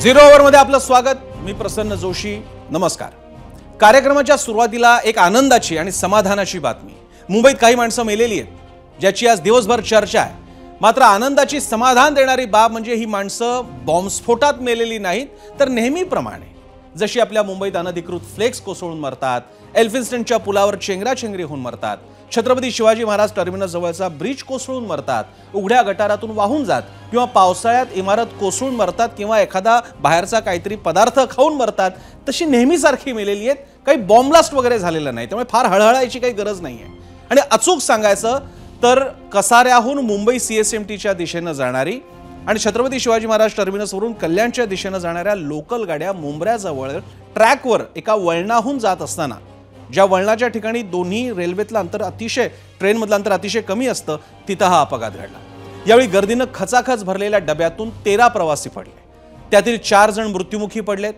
Zero अवरमध्ये आपलं स्वागत. मी प्रसन्न जोशी. नमस्कार. कार्यक्रमाच्या सुरुवातीला एक आनंदाची आणि समाधानाची बातमी. मुंबईत काही माणसं मेलेली आहेत ज्याची आज दिवसभर चर्चा आहे. मात्र आनंदाची समाधान देणारी बाब म्हणजे ही माणसं बॉम्बस्फोटात मेलेली नाहीत, तर नेहमीप्रमाणे जशी आपल्या मुंबईत अनधिकृत फ्लेक्स कोसळून मरतात, एल्फिन्स्टनच्या पुलावर चेंगराचेंगरी होऊन मरतात, छत्रपती शिवाजी महाराज टर्मिनस जवळचा ब्रिज कोसळून मरतात, उघड्या गटारातून वाहून जात, किंवा पावसाळ्यात इमारत कोसळून मरतात, किंवा एखादा बाहेरचा काहीतरी पदार्थ खाऊन मरतात, तशी नेहमीसारखी मेलेली आहेत. काही बॉम्ब ब्लास्ट वगैरे झालेलं नाही, त्यामुळे फार हळहळायची काही गरज नाहीये. आणि अचूक सांगायचं तर कसाऱ्याहून मुंबई सीएसएमटीच्या दिशेने जाणारी आणि छत्रपती शिवाजी महाराज टर्मिनसवरून कल्याणच्या दिशेने जाणाऱ्या लोकल गाड्या मुंब्र्याजवळ ट्रॅकवर एका वळणाहून जात असताना, ज्या वळणाच्या ठिकाणी दोन्ही रेल्वेतलं अंतर अतिशय ट्रेनमधलं अंतर अतिशय कमी असतं, तिथं हा अपघात घडला. यावेळी गर्दीनं खचाखच भरलेल्या डब्यातून 13 प्रवासी पडले, त्यातील 4 जण मृत्युमुखी पडलेत.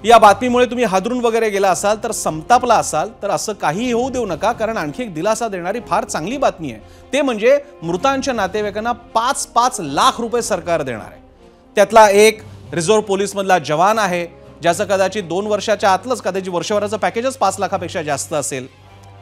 या बातमीमुळे तुम्ही हादरून वगैरे गेला असाल तर संतापला असाल तर असं काही होऊ देऊ नका, कारण आणखी एक दिलासा देणारी फार चांगली बातमी आहे. ते म्हणजे मृतांच्या नातेवाईकांना 5-5 लाख रुपये सरकार देणार आहे. त्यातला एक रिझर्व्ह पोलीसमधला जवान आहे ज्याचं कदाचित 2 वर्षाच्या आतलंच कदाचित वर्षभराचं पॅकेजच 5 लाखापेक्षा जास्त असेल.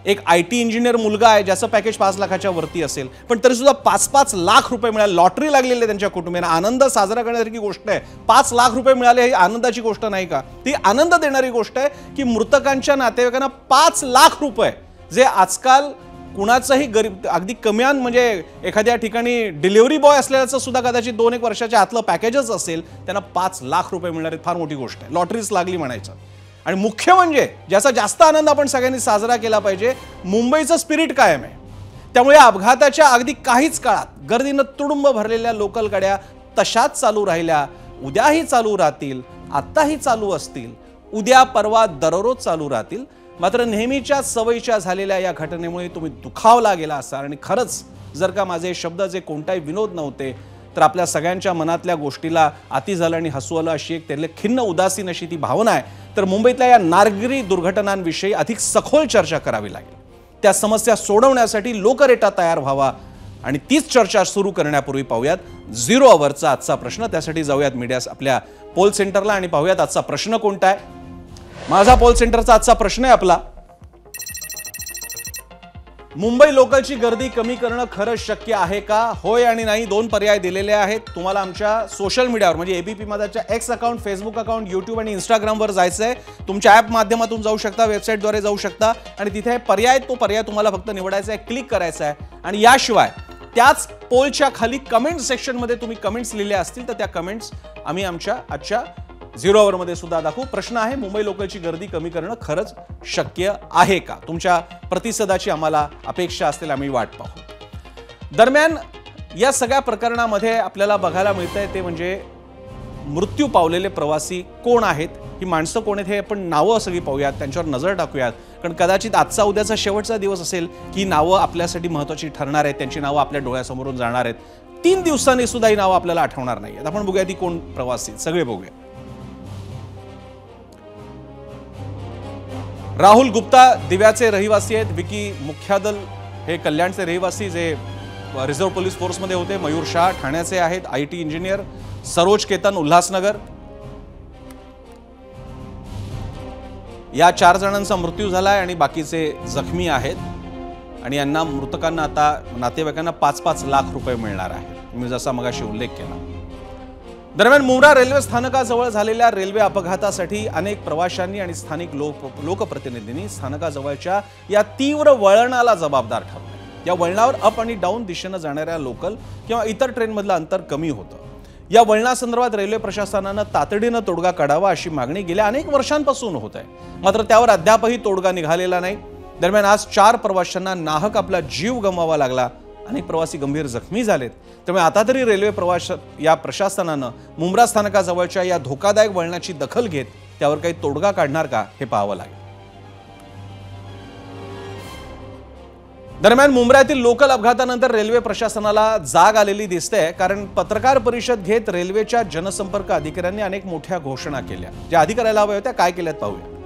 एक IT इंजिनियर मुलगा आहे ज्याचं पॅकेज 5 लाखाच्या वरती असेल, पण तरी सुद्धा 5-5 लाख रुपये मिळाले. लॉटरी लागलेली त्यांच्या कुटुंबियांना. आनंद साजरा करण्यासारखी गोष्ट आहे. 5 लाख रुपये मिळाले ही आनंदाची गोष्ट नाही का? ती आनंद देणारी गोष्ट आहे की मृतकांच्या नातेवाईकांना 5 लाख रुपये, जे आजकाल कुणाचंही गरीब अगदी कम्यान म्हणजे एखाद्या ठिकाणी डिलिव्हरी बॉय असल्याचं सुद्धा कदाचित 2-1 वर्षाच्या आतलं पॅकेजच असेल, त्यांना 5 लाख रुपये मिळणार फार मोठी गोष्ट आहे. लॉटरीच लागली म्हणायचं. आणि मुख्य म्हणजे ज्याचा जास्त आनंद आपण सगळ्यांनी साजरा केला पाहिजे, मुंबईचं स्पिरिट कायम आहे. त्यामुळे अपघाताच्या अगदी काहीच काळात गर्दीनं तुडुंब भरलेल्या लोकल गाड्या तशाच चालू राहिल्या. उद्याही चालू राहतील, आत्ताही चालू असतील, उद्या परवा दररोज चालू राहतील. मात्र नेहमीच्या सवयीच्या झालेल्या या घटनेमुळे तुम्ही दुखावला गेला असाल, आणि खरंच जर का माझे शब्द जे कोणताही विनोद नव्हते तर आपल्या सगळ्यांच्या मनातल्या गोष्टीला अति झालं आणि हसू आलं अशी एक त्यातली खिन्न उदासीन अशी ती भावना आहे. तर मुंबईतल्या या नारगिरी दुर्घटनांविषयी अधिक सखोल चर्चा करावी लागेल. त्या समस्या सोडवण्यासाठी लोकरेटा तयार व्हावा, आणि तीच चर्चा सुरू करण्यापूर्वी पाहूयात झिरो अवरचा आजचा प्रश्न. त्यासाठी जाऊयात मीडिया आपल्या पोल सेंटरला आणि पाहूयात आजचा प्रश्न कोणता आहे. माझा पोल सेंटरचा आजचा प्रश्न आहे आपला: मुंबई लोकलची गर्दी कमी करणं खरंच शक्य आहे का? होय आणि नाही 2 पर्याय दिलेले आहेत. तुम्हाला आमच्या सोशल मीडियावर म्हणजे एबीपी माझाच्या X account, Facebook account, YouTube आणि इंस्टाग्रामवर जायचं आहे. तुमच्या ॲप माध्यमातून जाऊ शकता, वेबसाईटद्वारे जाऊ शकता, आणि तिथे पर्याय तो पर्याय तुम्हाला फक्त निवडायचा आहे, क्लिक करायचा आहे. आणि याशिवाय त्याच पोलच्या खाली कमेंट सेक्शनमध्ये तुम्ही कमेंट्स लिहिल्या असतील तर त्या कमेंट्स आम्ही आमच्या आजच्या झिरो अवरमध्ये सुद्धा दाखवू. प्रश्न आहे: मुंबई लोकलची गर्दी कमी करणं खरंच शक्य आहे का? तुमच्या प्रतिसादाची आम्हाला अपेक्षा असलेली आम्ही वाट पाहू. दरम्यान या सगळ्या प्रकरणामध्ये आपल्याला बघायला मिळतंय ते म्हणजे मृत्यू पावलेले प्रवासी कोण आहेत, ही माणसं कोण आहेत, हे आपण नावं सगळी पाहूयात, त्यांच्यावर नजर टाकूयात. कारण कदाचित आजचा उद्याचा शेवटचा दिवस असेल की नावं आपल्यासाठी महत्त्वाची ठरणार आहेत, त्यांची नावं आपल्या डोळ्यासमोरून जाणार आहेत. 3 दिवसांनी सुद्धा ही नावं आपल्याला आठवणार नाही. आपण बघूया ती कोण प्रवासी, सगळे बघूया. राहुल गुप्ता दिव्याचे रहिवासी आहेत. विकी मुख्यादल हे कल्याणचे रहिवासी जे रिझर्व्ह पोलीस फोर्समध्ये होते. मयूर शाह ठाण्याचे आहेत, IT इंजिनियर. सरोज केतन उल्हासनगर. या 4 जणांचा मृत्यू झालाय आणि बाकीचे जखमी आहेत. आणि यांना मृतकांना आता नातेवाईकांना 5-5 लाख रुपये मिळणार आहेत, मी जसा मगाशी उल्लेख केला. दरम्यान मुंब्रा रेल्वे स्थानकाजवळ झालेल्या रेल्वे अपघातासाठी अनेक प्रवाशांनी आणि स्थानिक लोकप्रतिनिधींनी स्थानकाजवळच्या या तीव्र वळणाला जबाबदार ठरवले. या वळणावर अप आणि डाऊन दिशेनं जाणाऱ्या लोकल किंवा इतर ट्रेनमधलं अंतर कमी होतं. या वळणासंदर्भात रेल्वे प्रशासनानं तातडीनं तोडगा काढावा अशी मागणी गेल्या अनेक वर्षांपासून होत आहे. मात्र त्यावर अद्यापही तोडगा निघालेला नाही. दरम्यान आज 4 प्रवाशांना नाहक आपला जीव गमवावा लागला. अनेक प्रवासी गंभीर जखमी झालेत. त्यामुळे आता तरी रेल्वे या प्रशासनानं मुंब्रा स्थानकाजवळच्या या धोकादायक वळणाची दखल घेत त्यावर काही तोडगा काढणार का हे पाहावं लागेल. दरम्यान मुंब्र्यातील लोकल अपघातानंतर रेल्वे प्रशासनाला जाग आलेली दिसते, कारण पत्रकार परिषद घेत रेल्वेच्या जनसंपर्क अधिकाऱ्यांनी अनेक मोठ्या घोषणा केल्या. ज्या अधिकाऱ्याला हव्या होत्या काय केल्यात पाहूया.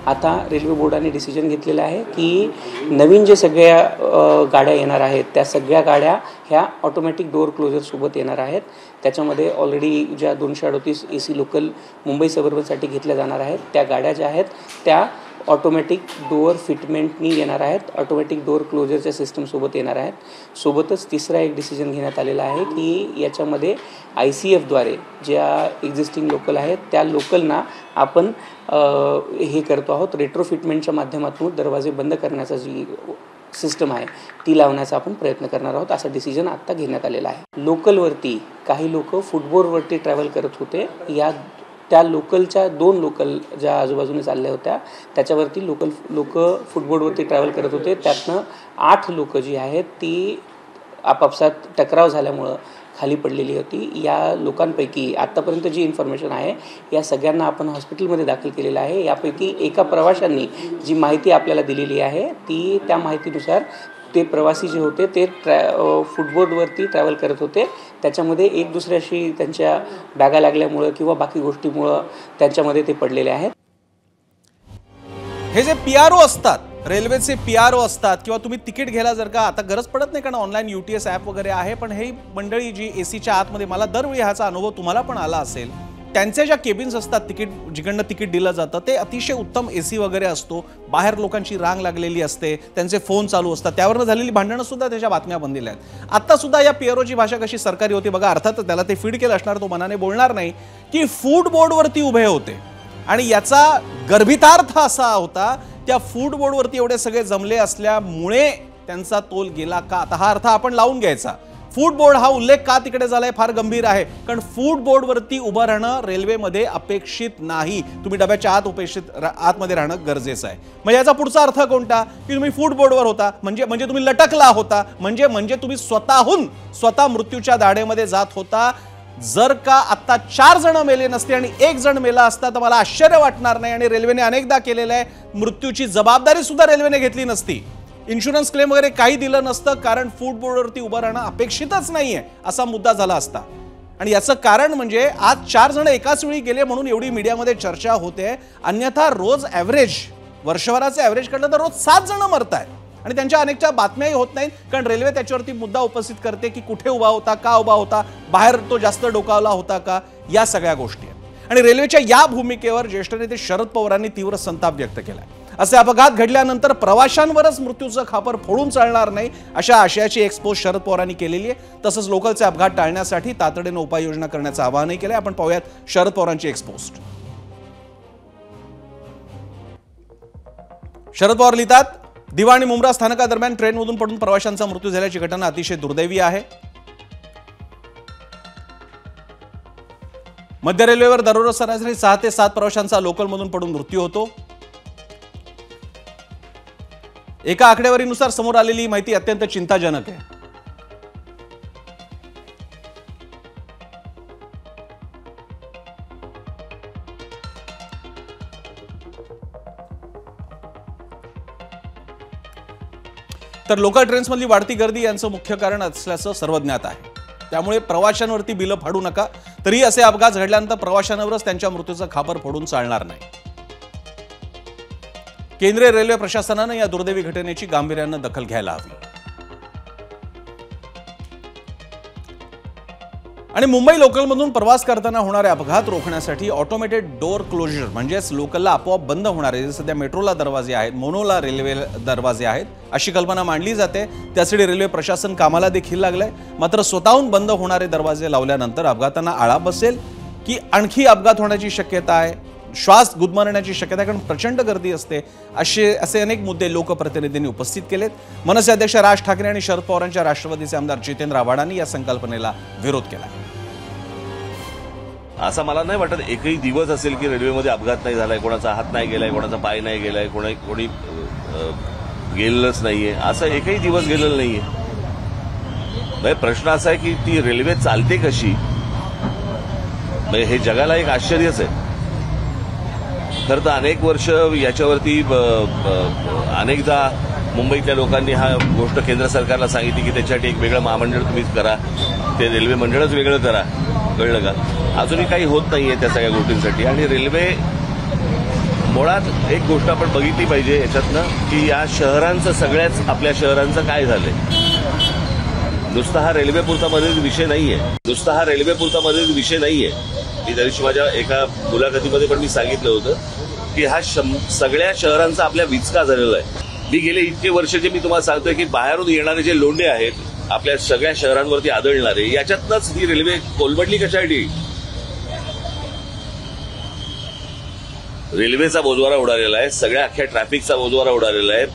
आता रेल्वे बोर्डाने डिसिजन घेतलेलं आहे की नवीन जे सगळ्या गाड्या येणार आहेत त्या सगळ्या गाड्या ह्या ऑटोमॅटिक डोअर क्लोजरसोबत येणार आहेत. त्याच्यामध्ये ऑलरेडी ज्या 238 AC लोकल मुंबई सबअर्बनसाठी घेतल्या जाणार आहेत त्या गाड्या ज्या आहेत त्या ऑटोमॅटिक डोअर फिटमेंटनी येणार आहेत, ऑटोमॅटिक डोअर क्लोजरच्या सिस्टमसोबत येणार आहेत। सोबतच तिसरा एक डिसिजन घेण्यात आलेला आहे की याच्यामध्ये ICFद्वारे ज्या एक्झिस्टिंग लोकल आहेत त्या लोकलना आपण हे करतो आहोत, रेट्रोफिटमेंटच्या माध्यमातून दरवाजे बंद करण्याचा जी सिस्टम आहे ती लावण्याचा आपण प्रयत्न करणार आहोत, असा डिसिजन आत्ता घेण्यात आलेला आहे। लोकलवरती काही लोक फुटबोर्डवरती ट्रॅव्हल करत होते, त्या लोकलच्या 2 लोकल ज्या आजूबाजूने चालल्या होत्या त्याच्यावरती लोक फुटबोर्डवरती ट्रॅव्हल करत होते, त्यातनं 8 लोक जी आहेत ती आपापसात टकराव झाल्यामुळं खाली पडलेली होती। या लोकांपैकी आत्तापर्यंत जी इन्फॉर्मेशन आहे या सगळ्यांना आपण हॉस्पिटलमध्ये दाखल केलेलं आहे। यापैकी एका प्रवाशांनी जी माहिती आपल्याला दिलेली आहे ती त्या माहितीनुसार ते प्रवासी जे होते ते फुटबोर्डवरती ट्रॅव्हल करत होते, त्याच्यामध्ये एक दुसऱ्याशी त्यांच्या बॅगा लागल्यामुळं किंवा बाकी गोष्टीमुळं त्यांच्यामध्ये ते पडलेले आहेत। हे जे PRO असतात, रेल्वेचे PRO असतात किंवा तुम्ही तिकीट घ्यायला जर का आता गरज पडत नाही कारण ऑनलाईन UTS ॲप वगैरे आहे, पण हे मंडळी जी ACच्या आतमध्ये, मला दरवेळी ह्याचा अनुभव तुम्हाला पण आला असेल, त्यांचे ज्या केबिन्स असतात, जिकडनं तिकीट दिलं जातं ते अतिशय उत्तम AC वगैरे असतो, बाहेर लोकांची रांग लागलेली असते, त्यांचे फोन चालू असतात, त्यावरनं झालेली भांडणं सुद्धा त्याच्या बातम्या बनलेल्या आहेत। आता सुद्धा या PROची भाषा कशी सरकारी होती बघा, अर्थात त्याला ते फीड केलं असणार, तो मनाने बोलणार नाही, की फूड बोर्डवरती उभे होते आणि याचा गर्भितार्थ असा होता त्या फूड बोर्डवरती एवढे सगळे जमले असल्यामुळे त्यांचा तोल गेला का, आता हा अर्थ आपण लावून घ्यायचा। फूड बोर्ड हा उल्लेख का तिकडे झालाय फार गंभीर आहे, कारण फूड बोर्डवरती उभं राहणं रेल्वेमध्ये अपेक्षित नाही, तुम्ही डब्याच्या आतमध्ये राहणं गरजेचं आहे। म्हणजे याचा पुढचा अर्थ कोणता, की तुम्ही फूड बोर्डवर होता म्हणजे तुम्ही लटकला होता, म्हणजे तुम्ही स्वतः मृत्यूच्या दाढेमध्ये जात होता। जर का आता 4 जण मेले नसते आणि 1 जण मेला असता तर मला आश्चर्य वाटणार नाही, आणि रेल्वेने अनेकदा केलेलं आहे, मृत्यूची जबाबदारी सुद्धा रेल्वेने घेतली नसती, इन्शुरन्स क्लेम वगैरे काही दिलं नसतं, कारण फूड बोर्डवरती उभं राहणं अपेक्षितच नाहीये असा मुद्दा झाला असता। आणि याचं कारण म्हणजे आज 4 जण एकाच वेळी गेले म्हणून एवढी मीडियामध्ये चर्चा होते, अन्यथा रोज ॲव्हरेज, वर्षभराचे ॲव्हरेज काढलं तर रोज 7 जण मरतायत आणि त्यांच्या अनेकच्या बातम्याही होत नाहीत, कारण रेल्वे त्याच्यावरती मुद्दा उपस्थित करते की कुठे उभा होता, का उभा होता, बाहेर तो जास्त डोकावला होता का, या सगळ्या गोष्टी आहेत। आणि रेल्वेच्या या भूमिकेवर ज्येष्ठ नेते शरद पवारांनी तीव्र संताप व्यक्त केलाय। असे अपघात घडल्यानंतर प्रवाशांवरच मृत्यूचं खापर फोडून चालणार नाही अशा आशयाची एक्सपोज शरद पवारांनी केलेली आहे। तसंच लोकलचे अपघात टाळण्यासाठी तातडीने उपाययोजना करण्याचं आवाहनही केलंय। आपण पाहूयात शरद पवारांची एक्सपोज। शरद पवार लिहितात, दिवा आणि मुंब्रा स्थानकादरम्यान ट्रेनमधून पडून प्रवाशांचा मृत्यू झाल्याची घटना अतिशय दुर्दैवी आहे। मध्य रेल्वेवर दररोज सरासरी 6 ते 7 प्रवाशांचा लोकलमधून पडून मृत्यू होतो। एका आकडेवारीनुसार समोर आलेली माहिती अत्यंत चिंताजनक आहे। तर लोकल ट्रेन्समधली वाढती गर्दी यांचं मुख्य कारण असल्याचं सर्वज्ञात आहे, त्यामुळे प्रवाशांवरती बिलं फाडू नका। तरी असे अपघात घडल्यानंतर प्रवाशांवरच त्यांच्या मृत्यूचं खापर फोडून चालणार नाही। केंद्रीय रेल्वे प्रशासनाने या दुर्दैवी घटनेची गांभीर्यानं दखल घ्यायला हवी। आणि मुंबई लोकलमधून प्रवास करताना होणारे अपघात रोखण्यासाठी ऑटोमेटेड डोअर क्लोजर म्हणजेच लोकलला आपोआप बंद होणारे, जे सध्या मेट्रोला दरवाजे आहेत, मोनोला रेल्वे दरवाजे आहेत, अशी कल्पना मांडली जाते। त्यासाठी रेल्वे प्रशासन कामाला देखील लागलंय। मात्र स्वतःहून बंद होणारे दरवाजे लावल्यानंतर अपघातांना आळा बसेल की आणखी अपघात होण्याची शक्यता आहे, श्वास गुदमरण्याची शक्यता, कारण प्रचंड गर्दी असते, असे अनेक मुद्दे लोकप्रतिनिधींनी उपस्थित केलेत। मनसे अध्यक्ष राज ठाकरे आणि शरद पवारांच्या राष्ट्रवादीचे आमदार जितेंद्र आव्हाडांनी या संकल्पनेला विरोध केला। असं मला नाही वाटत एकही दिवस असेल की रेल्वेमध्ये अपघात नाही झालाय, कोणाचा हात नाही गेलाय, कोणाचा पाय नाही गेलाय, कोणी गेलेलंच नाहीये, असं एकही दिवस गेलेलं नाहीये। प्रश्न असा आहे की ती रेल्वे चालते कशी, हे जगाला एक आश्चर्यच आहे। खरं तर अनेक वर्ष याच्यावरती अनेकदा मुंबईतल्या लोकांनी हा गोष्ट केंद्र सरकारला सांगितली की त्याच्यासाठी एक वेगळं महामंडळ तुम्हीच करा, ते रेल्वे मंडळच वेगळं करा, कळलं का? अजूनही काही होत नाहीये त्या सगळ्या गोष्टींसाठी। आणि रेल्वे मुळात एक गोष्ट आपण बघितली पाहिजे याच्यातनं की या शहरांचं, सगळ्याच आपल्या शहरांचं काय झालंय। नुसता हा रेल्वेपुरता मर्यादित विषय नाहीये. मी त्या दिवशी माझ्या एका मुलाखतीमध्ये पण मी सांगितलं होतं की हा सगळ्या शहरांचा आपल्या विचका झालेला आहे. मी गेले इतके वर्ष जे मी तुम्हाला सांगतोय की बाहेरून येणारे जे लोंढे आहेत आपल्या सगळ्या शहरांवरती आदळणारे, याच्यातनंच ही रेल्वे कोलमडली कशासाठी? रेल्वेचा बोजवारा उडालेला आहे, सगळ्या अख्ख्या ट्रॅफिकचा बोजवारा उडालेला आहे.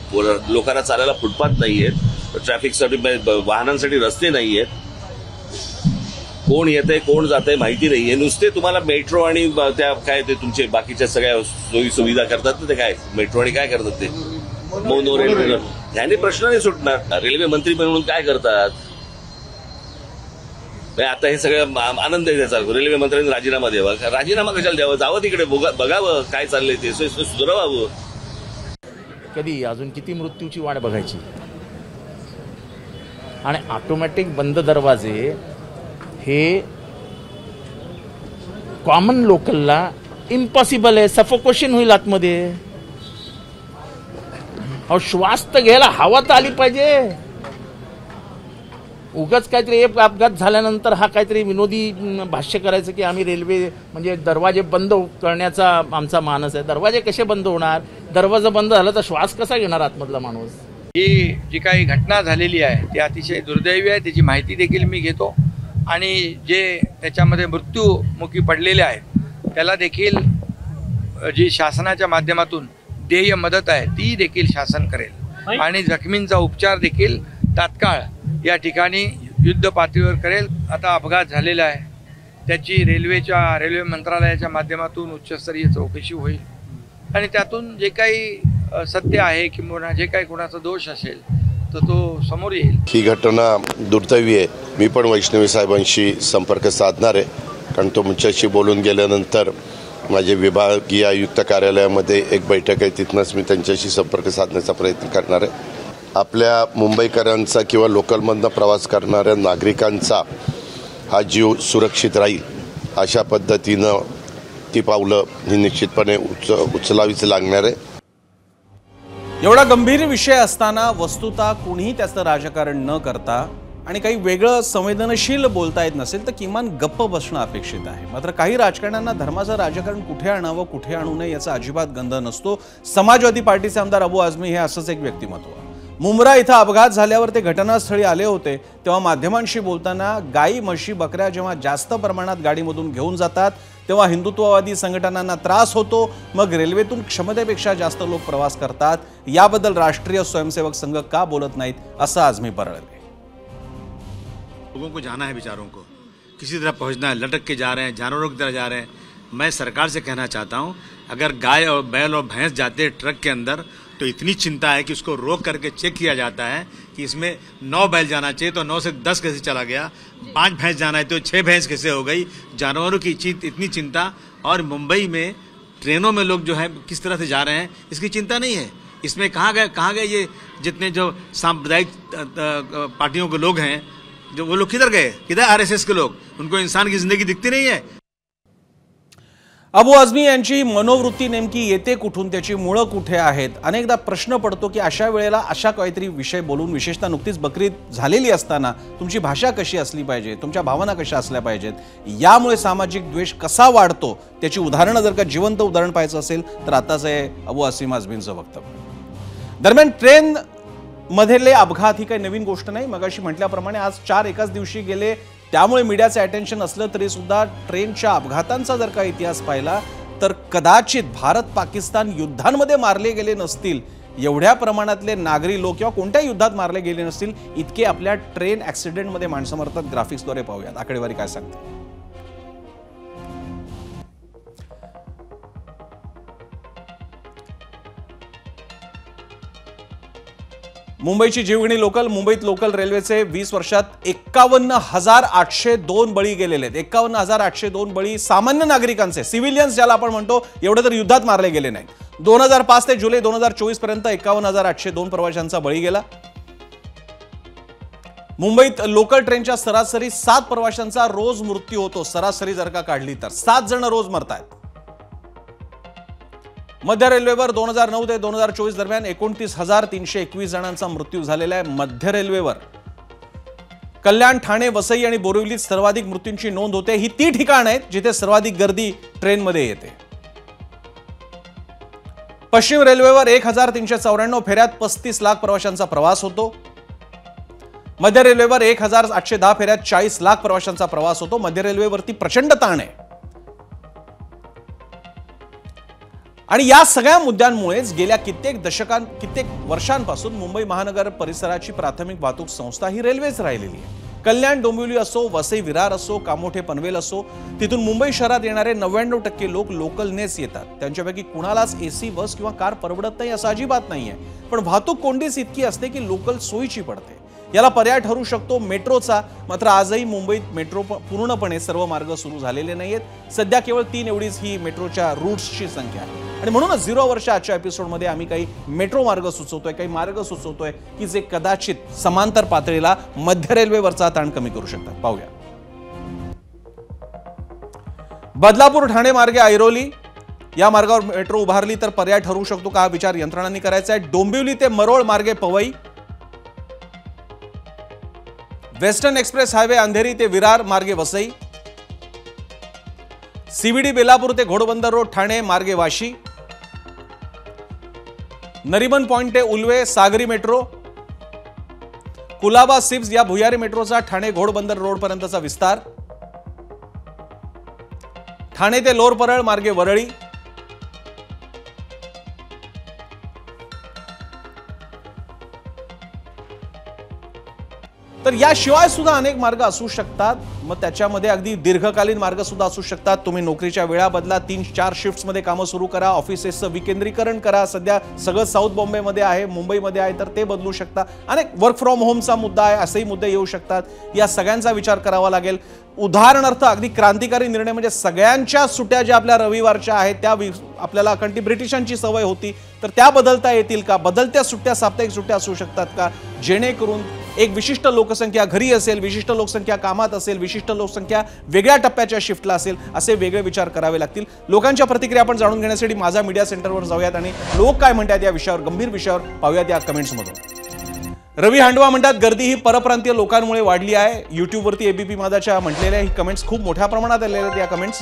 लोकांना चालायला फुटपाथ नाहीयेत, ट्रॅफिकसाठी वाहनांसाठी रस्ते नाहीयेत, कोण येतंय कोण जातंय माहिती नाहीये. नुसते तुम्हाला मेट्रो आणि त्या काय ते तुमचे बाकीच्या सगळ्या सोयी सुविधा करतात ना, ते काय मेट्रो आणि काय करतात ते मोनो रेल्वे, ह्याने प्रश्न नाही सुटणार. रेल्वे मंत्री म्हणून काय करतात? आता हे सगळं आनंद आहे त्याचा, रेल्वे मंत्र्यांनी राजीनामा द्यावा. राजीनामा कशाला द्यावा? जावं तिकडे बघावं काय चाललंय ते, सुधारावं. कधी अजून किती मृत्यूची वाट बघायची? आणि ऑटोमॅटिक बंद दरवाजे हे कॉमन लोकलला इम्पॉसिबल आहे, सफोकेशन होईल आतमध्ये. अहो श्वास तर घ्यायला हवा तर आली पाहिजे. उगाच काहीतरी एक अपघात झाल्यानंतर हा काहीतरी विनोदी भाष्य करायचं की आम्ही रेल्वे म्हणजे दरवाजे बंद करण्याचा आमचा मानस आहे. दरवाजे कसे बंद होणार? दरवाजा बंद झाला तर श्वास कसा घेणार आतमधला माणूस? ही जी काही घटना झालेली आहे ती अतिशय दुर्दैवी आहे. त्याची माहिती देखील मी घेतो आणि जे त्याच्यामध्ये मृत्यूमुखी पडलेले आहेत त्याला देखील जी शासनाच्या माध्यमातून देय मदत आहे ती देखील शासन करेल आणि जखमींचा उपचार देखील तात्काळ या ठिकाणी युद्ध पातळीवर करेल. आता अपघात झालेला आहे त्याची रेल्वे मंत्रालयाच्या माध्यमातून उच्चस्तरीय चौकशी होईल आणि त्यातून जे काही सत्य आहे किंवा जे काही कोणाचा दोष असेल तर तो समोर येईल. ही घटना दुर्दैवी आहे. मी पण वैष्णवी साहेबांशी संपर्क साधणार आहे, कारण तुमच्याशी बोलून गेल्यानंतर माझे विभागीय आयुक्त कार्यालयामध्ये एक बैठक आहे, तिथनंच मी त्यांच्याशी संपर्क साधण्याचा प्रयत्न करणार आहे. आपल्या मुंबईकरांचा किंवा लोकलमधनं प्रवास करणाऱ्या नागरिकांचा हा जीव सुरक्षित राहील अशा पद्धतीनं ती पावलं ही निश्चितपणे उचलावीच लागणार आहे. एवढा गंभीर विषय असताना वस्तुतः कोणीही त्याचं राजकारण न करता आणि काही वेगळं संवेदनशील बोलता येत नसेल तर किमान गप्प बसणं अपेक्षित आहे. मात्र काही राजकारण्यांना धर्माचं राजकारण कुठे आणावं कुठे आणू नये याचा अजिबात गंध नसतो. समाजवादी पार्टीचे आमदार अबू आझमी हे असंच एक व्यक्तिमत्व. मुंब्रा इथं अपघात झाल्यावर ते घटनास्थळी आले होते तेव्हा माध्यमांशी बोलताना गायी म्हशी बकऱ्या जेव्हा जास्त प्रमाणात गाडीमधून घेऊन जातात तेव्हा हिंदुत्ववादी संघटनांना त्रास होतो, मग रेल्वेतून क्षमतेपेक्षा जास्त लोक प्रवास करतात. याबद्दल राष्ट्रीय स्वयंसेवक संघ का बोलत नाहीत असं आझमी परळले. लोगों को जाना है, बेचारों को किसी तरह पहुंचना है, लटक के जा रहे हैं, जानवरों की तरह जा रहे हैं. मैं सरकार से कहना चाहता हूं, अगर गाय और बैल और भैंस जाते हैं ट्रक के अंदर तो इतनी चिंता है कि उसको रोक करके चेक किया जाता है कि इसमें 9 बैल जाना चाहिए तो 9 से 10 कैसे चला गया, 5 भैंस जाना है तो 6 भैंस कैसे हो गई. जानवरों की इतनी चिंता. और मुंबई में ट्रेनों में लोग जो है किस तरह से जा रहे हैं इसकी चिंता नहीं है. इसमें कहाँ गए ये जितने जो सांप्रदायिक पार्टियों के लोग हैं, जो वो लोग किधर गए? किधर आरएसएस के लोग? उनको इंसान की जिंदगी दिखती नहीं है. अबू आझमी यांची मनोवृत्ती नेमकी येते कुठून, त्याची मुळं कुठे आहेत? अनेकदा प्रश्न पडतो की अशा वेळेला अशा काहीतरी विषय बोलून, विशेषतः नुकतीच बकरीद झालेली असताना तुमची भाषा कशी असली पाहिजे, तुमच्या भावना कशा असल्या पाहिजेत, यामुळे सामाजिक द्वेष कसा वाढतो त्याची उदाहरणं जर का जिवंत उदाहरण पाहायचं असेल तर आताच आहे अबू आझमींचं वक्तव्य. दरम्यान ट्रेन मधले अपघात ही काही नवीन गोष्ट नाही. मगाशी म्हटल्याप्रमाणे आज 4 एकाच दिवशी गेले, त्यामुळे मीडियाचं अटेन्शन असलं तरी सुद्धा ट्रेनच्या अपघातांचा जर का इतिहास पाहिला तर कदाचित भारत पाकिस्तान युद्धांमध्ये मारले गेले नसतील एवढ्या प्रमाणातले नागरी लोक किंवा कोणत्या युद्धात मारले गेले नसतील इतके आपल्या ट्रेन ॲक्सिडेंटमध्ये माणसं मरतात. ग्राफिक्सद्वारे पाहूयात आकडेवारी काय सांगते. मुंबईची जीवघेणी लोकल. मुंबईत लोकल रेल्वेचे 20 वर्षात 51,802 बळी गेलेले आहेत. 51,802 बळी सामान्य नागरिकांचे, सिव्हिलियन्स ज्याला आपण म्हणतो, एवढे तर युद्धात मारले गेले नाहीत. 2005 ते जुलै 2024 पर्यंत 51,802 प्रवाशांचा बळी गेला. मुंबईत लोकल ट्रेनच्या सरासरी 7 प्रवाशांचा रोज मृत्यू होतो. सरासरी जर का काढली तर 7 जण रोज मरतात. मध्य रेल्वेवर 2009 ते 2024 दरम्यान 29,321 जणांचा मृत्यू झालेला आहे. मध्य रेल्वेवर कल्याण, ठाणे, वसई आणि बोरिवलीत सर्वाधिक मृत्यूंची नोंद होते. ही ती ठिकाणं आहेत जिथे सर्वाधिक गर्दी ट्रेनमध्ये येते. पश्चिम रेल्वेवर 1394 फेऱ्यात 35 लाख प्रवाशांचा प्रवास होतो. मध्य रेल्वेवर 1810 फेऱ्यात 40 लाख प्रवाशांचा प्रवास होतो. मध्य रेल्वेवरती प्रचंड ताण आहे. आणि या सगळ्या मुद्द्यांमुळेच गेल्या कित्येक वर्षांपासून मुंबई महानगर परिसराची प्राथमिक वाहतूक संस्था ही रेल्वेच राहिलेली आहे. कल्याण डोंबिवली असो, वसई विरार असो, कामोठे पनवेल असो, तिथून मुंबई शहरात येणारे 99% लोक लोकलनेच येतात. त्यांच्यापैकी कुणालाच एसी बस किंवा कार परवडत नाही असं अजिबात नाहीये. पण वाहतूक कोंडीच इतकी असते की लोकल सोयीची पडते. याला पर्याय ठरू शकतो मेट्रोचा. मात्र आजही मुंबईत मेट्रो पूर्णपणे सर्व मार्ग सुरू झालेले नाहीयेत. सध्या केवळ 3 एवढीच ही मेट्रोच्या रूट्सची संख्या आहे. आणि म्हणूनच 0 आवर्सच्या आजच्या एपिसोडमध्ये आम्ही काही मेट्रो मार्ग सुचवतोय, काही मार्ग सुचवतोय की जे कदाचित समांतर पातळीला मध्य रेल्वेवरचा ताण कमी करू शकतात. पाहूया. बदलापूर ठाणे मार्गे ऐरोली या मार्गावर मेट्रो उभारली तर पर्याय ठरू शकतो का, हा विचार यंत्रणांनी करायचा आहे. डोंबिवली ते मरोळ मार्गे Powai, western express highway Andheri ते विरार मार्गे वसई, सीबीडी बेलापूर ते घोडबंदर रोड ठाणे मार्गे वाशी, नरिमन पॉइंट ते उल्वे सागरी मेट्रो, कुलाबा सिप्स या भुयारी मेट्रोचा ठाणे घोडबंदर रोड पर्यंतचा विस्तार, ठाणे ते लोअर परळ मार्गे वरळी, तर याशिवाय सुद्धा अनेक मार्ग असू शकतात. मग त्याच्यामध्ये अगदी दीर्घकालीन मार्ग सुद्धा असू शकतात. तुम्ही नोकरीच्या वेळा बदला, 3-4 शिफ्ट्समध्ये कामं सुरू करा, ऑफिसेसचं विकेंद्रीकरण करा. सध्या सगळं साऊथ बॉम्बेमध्ये आहे, मुंबईमध्ये आहे, तर ते बदलू शकता. अनेक वर्क फ्रॉम होमचा मुद्दा आहे, असेही मुद्दे येऊ शकतात. या सगळ्यांचा विचार करावा लागेल. उदाहरणार्थ अगदी क्रांतिकारी निर्णय म्हणजे सगळ्यांच्या सुट्ट्या ज्या आपल्या रविवारच्या आहेत त्या आपल्याला कंटी ब्रिटिशांची सवय होती तर त्या बदलता येतील का, बदलत्या सुट्ट्या साप्ताहिक सुट्ट्या असू शकतात का, जेणेकरून एक विशिष्ट लोकसंख्या घरी असेल, विशिष्ट लोकसंख्या कामात असेल, विशिष्ट लोकसंख्या वेगळ्या टप्प्याच्या शिफ्टला असेल, असे वेगळे विचार करावे लागतील. लोकांच्या प्रतिक्रिया आपण जाणून घेण्यासाठी माझा मीडिया सेंटरवर जाऊयात आणि लोक काय म्हणतात या विषयावर, गंभीर विषयावर पाहूयात या कमेंट्समधून. रवी हांडवा म्हणतात गर्दी ही परप्रांतीय लोकांमुळे वाढली आहे. युट्यूबवरती एबीपी माझाच्या म्हटलेल्या ही कमेंट्स खूप मोठ्या प्रमाणात आलेल्या आहेत या कमेंट्स.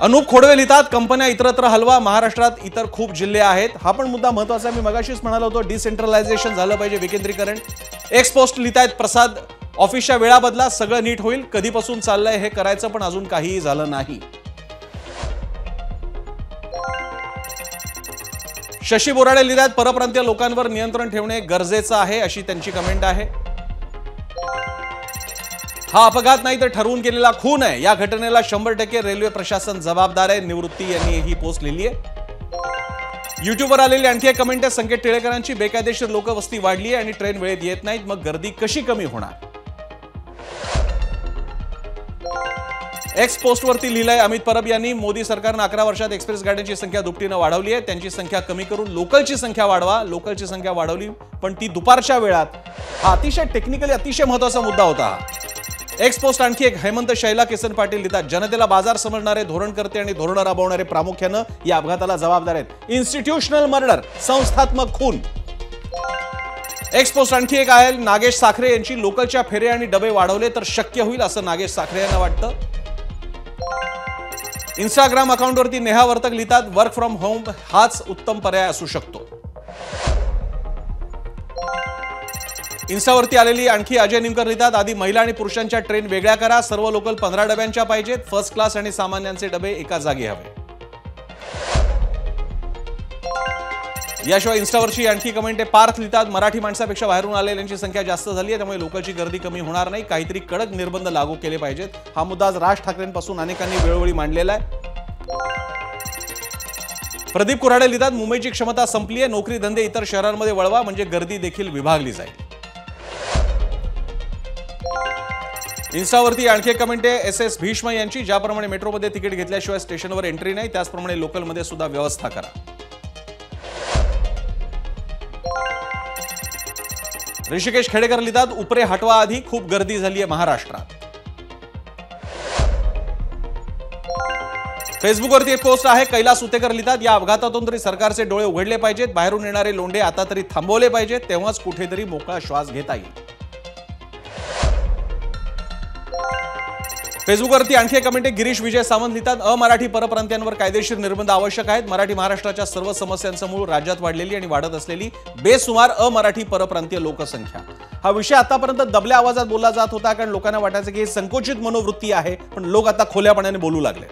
अनूप खोडवे लिहितात कंपन्या इतरत्र हलवा, महाराष्ट्रात इतर खूप जिल्हे आहेत. हा पण मुद्दा महत्वाचा आहे. मी मगाशीच म्हणालो होतो डिसेंट्रलायझेशन झालं पाहिजे, विकेंद्रीकरण. एक्स पोस्ट लिहितायत प्रसाद ऑफिसच्या वेळा बदला, सगळं नीट होईल. कधीपासून चाललंय हे करायचं पण अजून काहीही झालं नाही. शशी बोराडे लिहितात परप्रांतीय लोकांवर नियंत्रण ठेवणे गरजेचं आहे, अशी त्यांची कमेंट आहे. हा अपघात नाही तर ठरवून केलेला खून आहे. या घटनेला 100% रेल्वे प्रशासन जबाबदार आहे. निवृत्ती यांनी ही पोस्ट लिहिली आहे. युट्यूबवर आलेली आणखी एक कमेंट आहे संकेत टिळेकरांची, बेकायदेशीर लोकवस्ती वाढली आहे आणि ट्रेन वेळेत येत नाहीत, मग गर्दी कशी कमी होणार. एक्स पोस्टवरती लिहिलंय अमित परब यांनी, मोदी सरकारनं 11 वर्षात एक्सप्रेस गाड्यांची संख्या दुपटीनं वाढवली आहे. त्यांची संख्या कमी करून लोकलची संख्या वाढवा. लोकलची संख्या वाढवली पण ती दुपारच्या वेळात. हा अतिशय टेक्निकली अतिशय महत्वाचा मुद्दा होता. एक्स पोस्ट आणखी एक हेमंत शैला किसन पाटील लिहितात जनतेला बाजार समजणारे धोरणकर्ते आणि धोरणं राबवणारे प्रामुख्यानं या अपघाताला जबाबदार आहेत. इन्स्टिट्यूशनल मर्डर, संस्थात्मक खून. एक्स पोस्ट आणखी एक आहे नागेश साखरे यांची, लोकलच्या फेरे आणि डबे वाढवले तर शक्य होईल असं नागेश साखरे यांना वाटतं. इंस्टाग्राम अकाउंटवरती नेहा वर्तक लिहितात वर्क फ्रॉम होम हाच उत्तम पर्याय असू शकतो. इन्स्टावरती आलेली आणखी अजय निमकर लिहितात आधी महिला आणि पुरुषांच्या ट्रेन वेगळ्या करा, सर्व लोकल 15 डब्यांच्या पाहिजेत, फर्स्ट क्लास आणि सामान्यांचे डबे एका जागी हवे. याशिवाय इन्स्टावरची आणखी कमेंट आहे पार्थ लिहितात मराठी माणसापेक्षा बाहेरून आलेल्यांची संख्या जास्त झाली आहे त्यामुळे लोकलची गर्दी कमी होणार नाही, काहीतरी कडक निर्बंध लागू केले पाहिजेत. हा मुद्दा आज राज ठाकरेंपासून अनेकांनी वेळोवेळी मांडलेला आहे. प्रदीप कुऱ्हाडे लिहितात मुंबईची क्षमता संपली आहे, नोकरी धंदे इतर शहरांमध्ये वळवा म्हणजे गर्दी देखील विभागली जाईल. इन्स्टावरती आणखी एक कमेंट आहे एस भीष्म यांची, ज्याप्रमाणे मेट्रोमध्ये तिकीट घेतल्याशिवाय स्टेशनवर एंट्री नाही त्याचप्रमाणे लोकलमध्ये सुद्धा व्यवस्था करा. ऋषिकेश खेडेकर लिहितात उपरे हटवा आधी, खूप गर्दी झाली आहे महाराष्ट्रात. फेसबुकवरती एक पोस्ट आहे कैलास उतेकर लिहितात या अपघातातून तरी सरकारचे डोळे उघडले पाहिजेत, बाहेरून येणारे लोंढे आता तरी थांबवले पाहिजेत, तेव्हाच कुठेतरी मोकळा श्वास घेता येईल. फेसबुकवरती आणखी एक कमेंट आहे. गिरीश विजय सावंत लिहितात, अमराठी परप्रांतीयांवर कायदेशीर निर्बंध आवश्यक आहेत. मराठी महाराष्ट्राच्या सर्व समस्यांचं मूळ राज्यात वाढलेली आणि वाढत असलेली बेसुमार अमराठी परप्रांतीय लोकसंख्या. हा विषय आतापर्यंत दबल्या आवाजात बोलला जात होता, कारण लोकांना वाटायचं की संकुचित मनोवृत्ती आहे, पण लोक आता खोल्यापणाने बोलू लागले.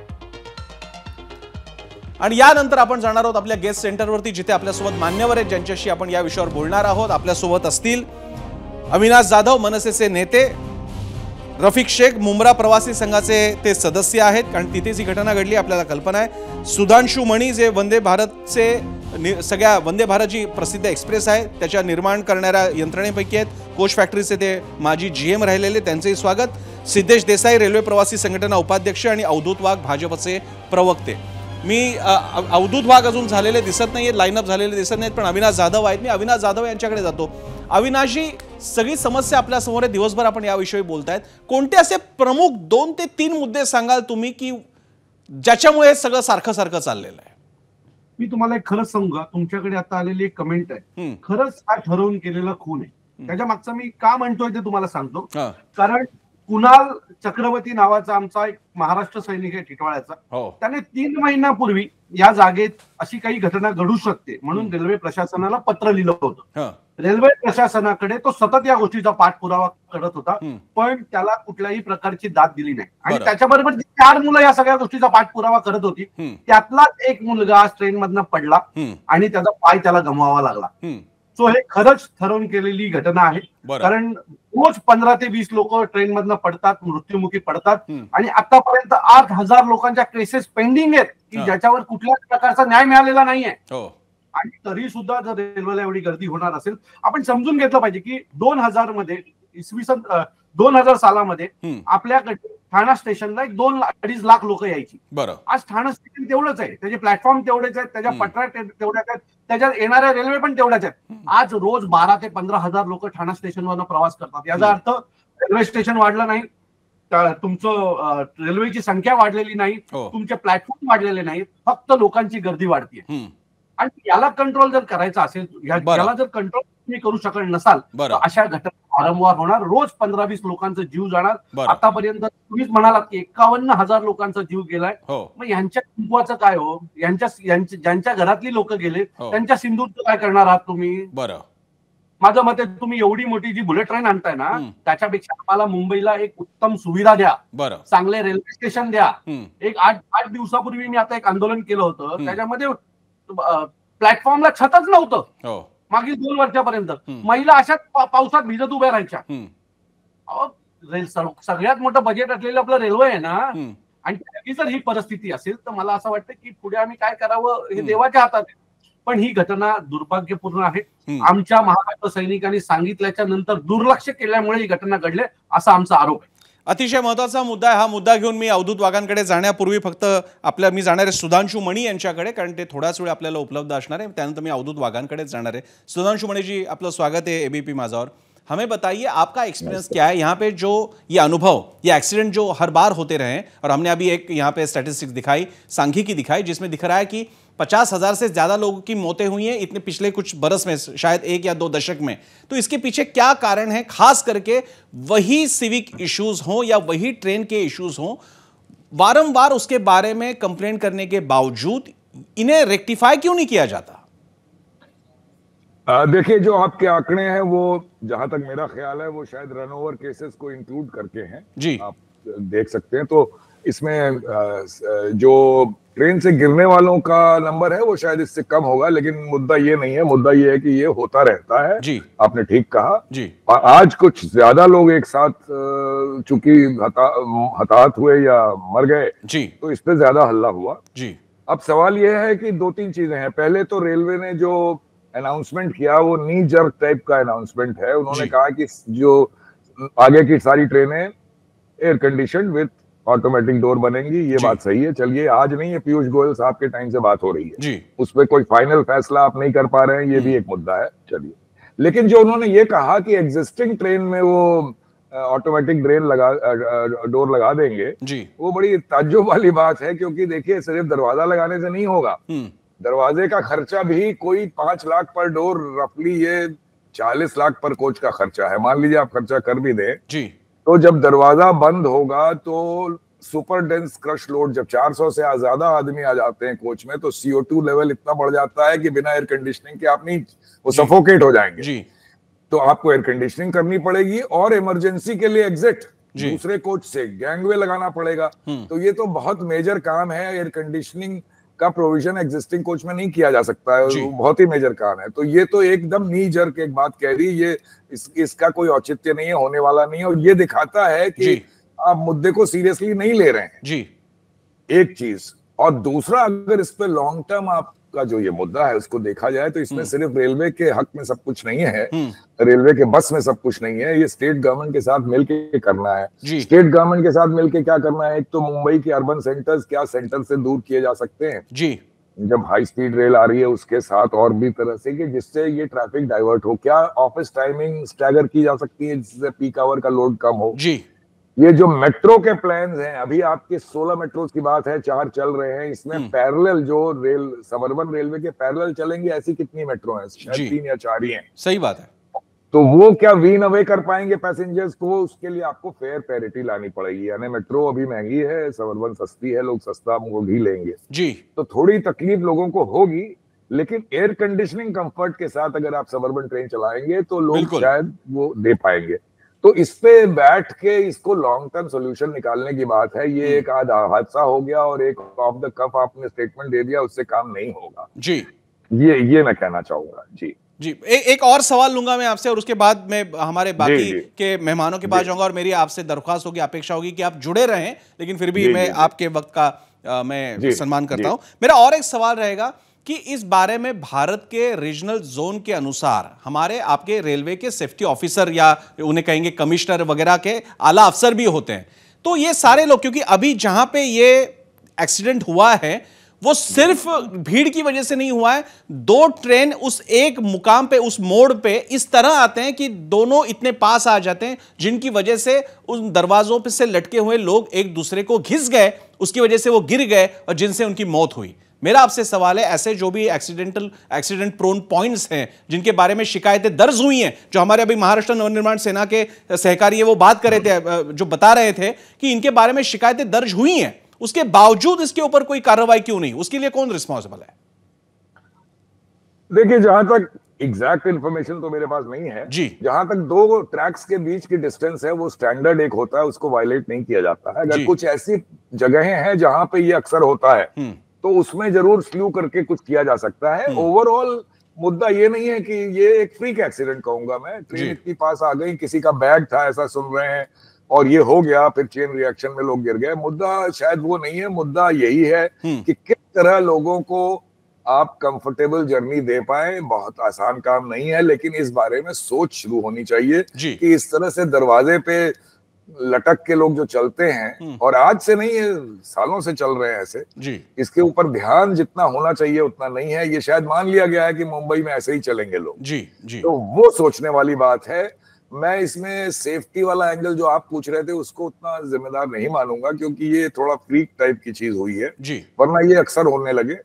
आणि यानंतर आपण जाणार आहोत आपल्या गेस्ट सेंटरवरती, जिथे आपल्यासोबत मान्यवर आहेत, ज्यांच्याशी आपण या विषयावर बोलणार आहोत. आपल्यासोबत असतील अविनाश जाधव, मनसेचे नेते, रफिक शेख, मुंब्रा प्रवासी संघाचे ते सदस्य आहेत, कारण तिथेच ही घटना घडली, आपल्याला कल्पना आहे. सुधांशू मणी, जे वंदे भारतचे सगळ्या वंदे भारत जी प्रसिद्ध एक्सप्रेस आहे त्याच्या निर्माण करणाऱ्या यंत्रणेपैकी आहेत, कोच फॅक्टरीचे ते माजी GM राहिलेले, त्यांचेही स्वागत. सिद्धेश देसाई, रेल्वे प्रवासी संघटना उपाध्यक्ष, आणि अवधूत वाघ, भाजपचे प्रवक्ते. मी अवधूत वाघ अजून झालेले दिसत नाहीये, लाईनअप झालेले दिसत नाहीत, पण अविनाश जाधव आहेत. मी अविनाश जाधव यांच्याकडे जातो. अविनाशजी, सगळी समस्या आपल्या समोर आहे, दिवसभर आपण याविषयी बोलतायत. कोणते असे प्रमुख 2 ते 3 मुद्दे सांगाल तुम्ही की ज्याच्यामुळे सगळं सारखं सारखं चाललेलं आहे? मी तुम्हाला एक खरंच सांगू का, तुमच्याकडे आता आलेली एक कमेंट आहे, खरंच हा ठरवून केलेला खून आहे. त्याच्या मागचा मी का म्हणतोय ते तुम्हाला सांगतो. कारण कुणाल चक्रवर्ती नावाचा आमचा एक महाराष्ट्र सैनिक आहे टिटवाळ्याचा, त्याने 3 महिन्यापूर्वी या जागेत अशी काही घटना घडू शकते म्हणून रेल्वे प्रशासनाला पत्र लिहिलं होतं. रेल्वे प्रशासनाकडे तो सतत या गोष्टीचा पाठपुरावा करत होता, पण त्याला कुठल्याही प्रकारची दाद दिली नाही. आणि त्याच्याबरोबर जी 4 मुलं या सगळ्या गोष्टीचा पाठपुरावा करत होती, त्यातलाच एक मुलगा ट्रेन मधनं पडला आणि त्याचा पाय त्याला गमवावा लागला. सो हे खरंच ठरवून केलेली घटना आहे. कारण रोज 15 ते 20 लोक ट्रेन मधनं पडतात, मृत्युमुखी पडतात, आणि आतापर्यंत 8,000 लोकांच्या केसेस पेंडिंग आहेत की ज्याच्यावर कुठल्याच प्रकारचा न्याय मिळालेला नाहीये. आणि तरी सुद्धा जर रेल्वेला एवढी गर्दी होणार असेल, आपण समजून घेतलं पाहिजे की 2000 मध्ये, इसवी सन 2000 सालामध्ये आपल्याकडे ठाणा स्टेशनला 2-2.5 लाख लोक यायची. आज ठाणा स्टेशन तेवढंच आहे, त्याचे प्लॅटफॉर्म तेवढेच आहेत, त्याच्या पटऱ्या तेवढ्याच आहेत, त्याच्यात येणाऱ्या रेल्वे पण तेवढ्याच आहेत. आज रोज 12 ते 15,000 लोक ठाणा स्टेशनवरनं प्रवास करतात. याचा अर्थ रेल्वे स्टेशन वाढलं नाही, तुमचं रेल्वेची संख्या वाढलेली नाही, तुमचे प्लॅटफॉर्म वाढलेले नाहीत, फक्त लोकांची गर्दी वाढतीये. आणि याला कंट्रोल जर करायचा असेल, याला जर कंट्रोल तुम्ही करू शकत नसाल, तर अशा घटना वारंवार होणार. रोज 15-20 लोकांचा जीव जाणार. आतापर्यंत तुम्हीच म्हणालात की 51,000 लोकांचा जीव गेलाय. मग यांच्या कुटुंबाचं काय हो? ज्यांच्या घरातली लोक गेले त्यांच्या सिंदूरचं काय करणार आहात तुम्ही? माझं मत आहे, तुम्ही एवढी मोठी जी बुलेट ट्रेन आणताय ना, त्याच्यापेक्षा आम्हाला मुंबईला एक उत्तम सुविधा द्या, चांगले रेल्वे स्टेशन द्या. एक 8 दिवसापूर्वी मी आता एक आंदोलन केलं होतं, त्याच्यामध्ये प्लॅटफॉर्मला छतच नव्हतं मागील 2 वर्षापर्यंत. महिला अशाच पावसात भिजत उभ्या राहायच्या. सगळ्यात मोठं बजेट असलेलं आपलं रेल्वे आहे ना, आणि त्याची जर ही परिस्थिती असेल तर मला असं वाटतं की पुढे आम्ही काय करावं हे देवाच्या हातात आहे. पण ही घटना दुर्भाग्यपूर्ण आहे. आमच्या महाराष्ट्र सैनिकांनी सांगितल्याच्या नंतर दुर्लक्ष केल्यामुळे ही घटना घडली, असा आमचा आरोप आहे. अतिशय महत्त्वाचा मुद्दा आहे. हा मुद्दा घेऊन मी अवधूत वाघांकडे जाण्यापूर्वी फक्त मी जाणार आहे सुधांशू मणी यांच्याकडे, कारण ते थोड्याच वेळ आपल्याला उपलब्ध असणार आहे. त्यानंतर मी अवधूत वाघांकडेच जाणार आहे. सुधांशू मणी जी, आपलं स्वागत है ABP माझावर. हमें बताइए आपका एक्सपीरियंस क्या है यहाँ पे, जो ये अनुभव, ये एक्सीडेंट जो हर बार होते रहे, और हमने अभी एक यहाँ पे स्टैटिस्टिक्स दिखाई, सांख्यिकी दिखाई, जिसमें दिख रहा है कि 50,000 से ज्यादा लोगों की मौतें हुई हैं इतने पिछले कुछ बरस में, शायद 1 या 2 दशक में. तो इसके पीछे क्या कारण है? खास करके वही सिविक इश्यूज हों या वही ट्रेन के इश्यूज हों, वारंवार उसके बारे में कंप्लेंट करने के बावजूद इन्हें रेक्टिफाई क्यों नहीं किया जाता? देखिए, जो आपके आंकड़े हैं वो, जहां तक मेरा ख्याल है, वो शायद रन ओवर केसेस को इंक्लूड करके हैं जी, आप देख सकते हैं. तो इसमें जो ट्रेन से गिरने वालों का नंबर है वो शायद इससे कम होगा, लेकिन मुद्दा ये नहीं है. मुद्दा ये है कि ये होता रहता है जी. आपने ठीक कहा जी. आज कुछ ज्यादा लोग एक साथ चूंकि हताहत हुए या मर गए जी, तो इस पे ज्यादा हल्ला हुआ जी. अब सवाल ये है कि 2-3 चीजें हैं. पहले तो रेलवे ने जो अनाउंसमेंट किया वो नी जर्क टाइप का अनाउंसमेंट है. उन्होंने कहा कि जो आगे की सारी ट्रेनें एयर कंडीशन विद ऑटोमेटिक डोर बनेंगी. ये बात सही है. चलिए, आज नहीं है, पीयूष गोयल साहब के टाइम से बात हो रही है जी. उस पर कोई फाइनल फैसला आप नहीं कर पा रहे हैं, ये भी एक मुद्दा है. चलिए, लेकिन जो उन्होंने ये कहा कि एग्जिस्टिंग ट्रेन में वो ऑटोमेटिक डोर लगा देंगे जी, वो बड़ी ताज्जुब वाली बात है. क्योंकि देखिए, सिर्फ दरवाजा लगाने से नहीं होगा. दरवाजे का खर्चा भी कोई 5 लाख पर डोर, रफली ये 40 लाख पर कोच का खर्चा है. मान लीजिए आप खर्चा कर भी दें जी, तो जब दरवाजा बंद होगा तो सुपर डेंस क्रश लोड, जब 400 से ज्यादा आदमी आ जाते हैं कोच में, तो CO2 लेवल इतना बढ़ जाता है कि बिना एयर कंडीशनिंग के आप नहीं, वो सफोकेट हो जाएंगे जी। तो आपको एयर कंडीशनिंग करनी पड़ेगी और इमरजेंसी के लिए एग्जिट दूसरे कोच से गैंगवे लगाना पड़ेगा। तो ये तो बहुत मेजर काम है, एयर कंडीशनिंग का प्रोविजन एग्जिस्टिंग कोच में नहीं किया जा सकता है, बहुत ही मेजर काम है। तो ये तो एकदम नी जर्क एक बात कह दी, ये इसका कोई औचित्य नहीं है, होने वाला नहीं है, और ये दिखाता है कि आप मुद्दे को सीरियसली नहीं ले रहे हैं जी, एक चीज। और दूसरा, अगर इस पे लॉन्ग टर्म आपका जो ये मुद्दा है उसको देखा जाए तो इसमें सिर्फ रेलवे के हक में सब कुछ नहीं है, रेलवे के बस में सब कुछ नहीं है, ये स्टेट गवर्नमेंट के साथ मिलके करना है। स्टेट गवर्नमेंट के साथ मिलके क्या करना है, एक तो मुंबई के अर्बन सेंटर्स क्या सेंटर से दूर किए जा सकते हैं जी, जब हाई स्पीड रेल आ रही है उसके साथ, और भी तरह से कि जिससे ये ट्रैफिक डाइवर्ट हो। क्या ऑफिस टाइमिंग स्टैगर की जा सकती है जिससे पीक आवर का लोड कम हो जी। ये जो मेट्रो के प्लान्स हैं, अभी आपके 16 मेट्रोस की बात है, 4 चल रहे हैं, इसमें पैरेलल जो रेल सबअर्बन रेलवे के पैरेलल चलेंगे, ऐसी कितनी मेट्रो हैं, शायद 3 या 4 ही हैं। सही बात है। तो वो क्या वीन अवे कर पाएंगे पैसेंजर्स को? उसके लिए आपको फेयर पैरिटी लानी पड़ेगी, यानी मेट्रो अभी महंगी है, सबअर्बन सस्ती है, लोग सस्ता वो भी लेंगे जी। तो थोड़ी तकलीफ लोगों को होगी, लेकिन एयर कंडीशनिंग कंफर्ट के साथ अगर आप सबअर्बन ट्रेन चलाएंगे तो लोग शायद वो दे पाएंगे। तो इस पे बैठ के इसको लॉन्ग टर्म सोल्यूशन निकालने की बात है। ये एक आध हादसा हो गया और एक ऑफ द कफ आपने स्टेटमेंट दे दिया, उससे काम नहीं होगा जी। ये मैं कहना चाहूंगा जी जी। एक और सवाल लूंगा मैं आपसे और उसके बाद मैं हमारे बाकी के मेहमानों के पास जाऊंगा, और मेरी आपसे दरख्वास्त होगी, अपेक्षा होगी कि आप जुड़े रहें, लेकिन फिर भी मैं आपके वक्त का मैं सम्मान करता हूं। मेरा और एक सवाल रहेगा कि इस बारे में भारत के रीजनल जोन के अनुसार हमारे आपके रेलवे के सेफ्टी ऑफिसर या उन्हें कहेंगे कमिश्नर वगैरह के आला अफसर भी होते हैं, तो ये सारे लोग, क्योंकि अभी जहां पे ये एक्सीडेंट हुआ है वो सिर्फ भीड़ की वजह से नहीं हुआ है, 2 ट्रेन उस एक मुकाम पे, उस मोड़ पे इस तरह आते हैं कि दोनों इतने पास आ जाते हैं, जिनकी वजह से उन दरवाजों पे से लटके हुए लोग एक दूसरे को घिस गए, उसकी वजह से वो गिर गए और जिनसे उनकी मौत हुई। मेरा आपसे सवाल है, ऐसे जो भी एक्सीडेंट प्रोन पॉइंट्स हैं जिनके बारे में शिकायतें दर्ज हुई हैं, जो हमारे अभी महाराष्ट्र नवनिर्माण सेना के सहकारी है वो बात कर रहे थे, जो बता रहे थे कि इनके बारे में शिकायतें दर्ज हुई हैं, उसके बावजूद इसके ऊपर कोई कार्रवाई क्यों नहीं? उसके लिए कौन रिस्पॉन्सिबल है? देखिए, जहां तक एग्जैक्ट इंफॉर्मेशन तो मेरे पास नहीं है जी। जहां तक 2 ट्रैक्स के बीच की डिस्टेंस है वो स्टैंडर्ड एक होता है, उसको वायलेट नहीं किया जाता है। अगर कुछ ऐसी जगहें हैं जहां पे ये अक्सर होता है तो उसमें जरूर स्लू करके कुछ किया जा सकता है। ओवरऑल मुद्दा ये नहीं है कि ये एक फ्रीक एक्सीडेंट कहूंगा मैं, ट्रेन इतनी पास आ गई, किसी का बैग था ऐसा सुन रहे हैं और ये हो गया, फिर चेन रिएक्शन में लोग गिर गए। मुद्दा शायद वो नहीं है, मुद्दा यही है कि किस तरह लोगों को आप कंफर्टेबल जर्नी दे पाए। बहुत आसान काम नहीं है, लेकिन इस बारे में सोच शुरू होनी चाहिए कि इस तरह से दरवाजे पे लटक के लोग जो चलते हैं, और आज से नहीं है, सालों से चल रहे हैं ऐसे जी, इसके ऊपर ध्यान जितना होना चाहिए उतना नहीं है। ये शायद मान लिया गया है कि मुंबई में ऐसे ही चलेंगे लोग जी। तो वो सोचने वाली बात है। मैं इसमें सेफ्टी वाला एंगल जो आप पूछ रहे थे उसको उतना जिम्मेदार नहीं मानूंगा, क्योंकि ये थोड़ा फ्रीक टाइप की चीज हुई है जी, वरना ये अक्सर होने लगे।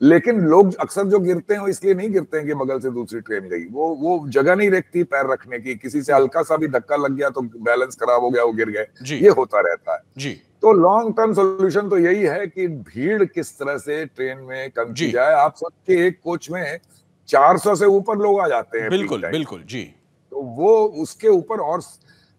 लेकिन लोग अक्सर जो गिरते हैं वो इसलिए नहीं गिरते हैं कि बगल से दूसरी ट्रेन गई, वो जगह नहीं रखती पैर रखने की, किसी से हल्का सा भी धक्का लग गया तो बैलेंस खराब हो गया, वो गिर गए, ये होता रहता है जी। तो लॉन्ग टर्म सॉल्यूशन तो यही है कि भीड़ किस तरह से ट्रेन में कम की जाए। आप सबके एक कोच में 400 से ऊपर लोग आ जाते हैं, बिल्कुल जी। तो वो उसके ऊपर और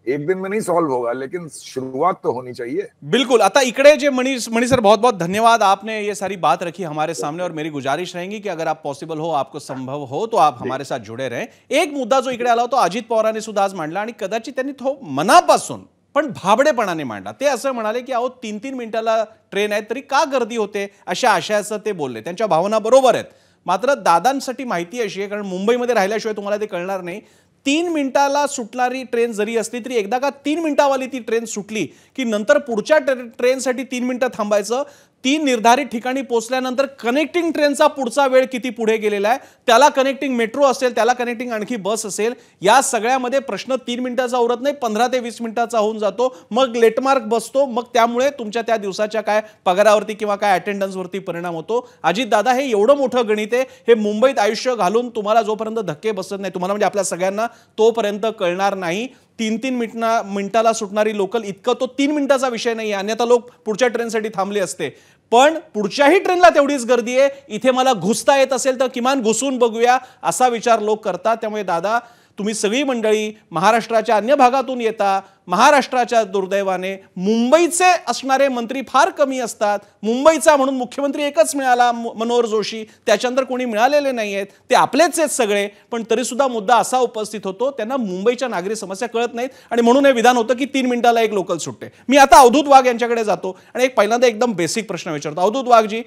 एक दिन में नहीं सॉल्व होगा, लेकिन शुरुआत तो होनी चाहिए। बिल्कुल। आता इकडे जे मणि सर, बहुत बहुत धन्यवाद, आपने ये सारी बात रखी हमारे सामने, और मेरी गुजारिश रहेगी कि अगर आप पॉसिबल हो, आपको संभव हो, तो आप हमारे साथ जुड़े रहें। एक मुद्दा जो इकडे आला तो अजित पवारांनी सुद्धा आज मांडला, आणि कदाचित त्यांनी तो मनापासून पण भाबडेपणाने मांडला। ते असं म्हणाले की अहो 3-3 मिनिटाला ट्रेन आहे तरी का गर्दी होते, अशा आशयाचं ते बोलले। त्यांच्या भावना बरोबर आहेत, मात्र दादांसाठी माहिती अशी आहे, कारण मुंबईमध्ये राहिल्याशिवाय तुम्हाला ते कळणार नाही, 3 मिनिटाला सुटणारी ट्रेन जरी असली तरी एकदा का 3 मिनिटावाली ती ट्रेन सुटली की नंतर पुढच्या ट्रेनसाठी 3 मिनिटं थांबायचं। 3 निर्धारित ठिकाणी पोहोचल्यानंतर कनेक्टिंग ट्रेनचा पुढचा वेळ किती पुढे गेलेला आहे, त्याला कनेक्टिंग मेट्रो असेल, त्याला कनेक्टिंग आणखी बस असेल, या सगळ्यामध्ये प्रश्न 3 मिनिटाचा उरत नाही, 15 ते 20 मिनिटाचा होऊन जातो, मग लेटमार्क बसतो, मग त्यामुळे तुमच्या त्या दिवसाच्या काय पगारावरती किंवा काय अटेंडन्सवरती परिणाम होतो। अजित दादा, हे एवढं मोठं गणित आहे, हे मुंबईत आयुष्य घालून तुम्हाला जोपर्यंत धक्के बसत नाही, तुम्हाला म्हणजे आपल्या सगळ्यांना तोपर्यंत कळणार नाही। 3-3 मिनिटाला सुटणारी लोकल इतकं तो 3 मिनिटाचा विषय नाही आहे, अन्यथा लोक पुढच्या ट्रेनसाठी थांबले असते. पण पुढच्याही ट्रेनला तेवढीच गर्दी आहे, इथे मला घुसता येत असेल तर किमान घुसून बघूया असा विचार लोक करतात. त्यामुळे दादा, तुम्ही सगळी मंडळी महाराष्ट्राच्या अन्य भागातून येता. महाराष्ट्राच्या दुर्दैवाने मुंबईचे असणारे मंत्री फार कमी असतात. मुंबईचा म्हणून मुख्यमंत्री एकच मिळाला, मनोहर जोशी, त्याच्यानंतर कोणी मिळालेले नाही आहेत, ते आपलेच आहेत सगळे. पण तरी सुद्धा मुद्दा असा उपस्थित होतो, त्यांना मुंबईच्या नागरी समस्या कळत नाहीत आणि म्हणून हे विधान होतं की 3 मिनिटाला एक लोकल सुटते. मी आता अवधूत वाघ यांच्याकडे जातो आणि एक पहिल्यांदा एकदम बेसिक प्रश्न विचारतो. अवधूत वाघजी,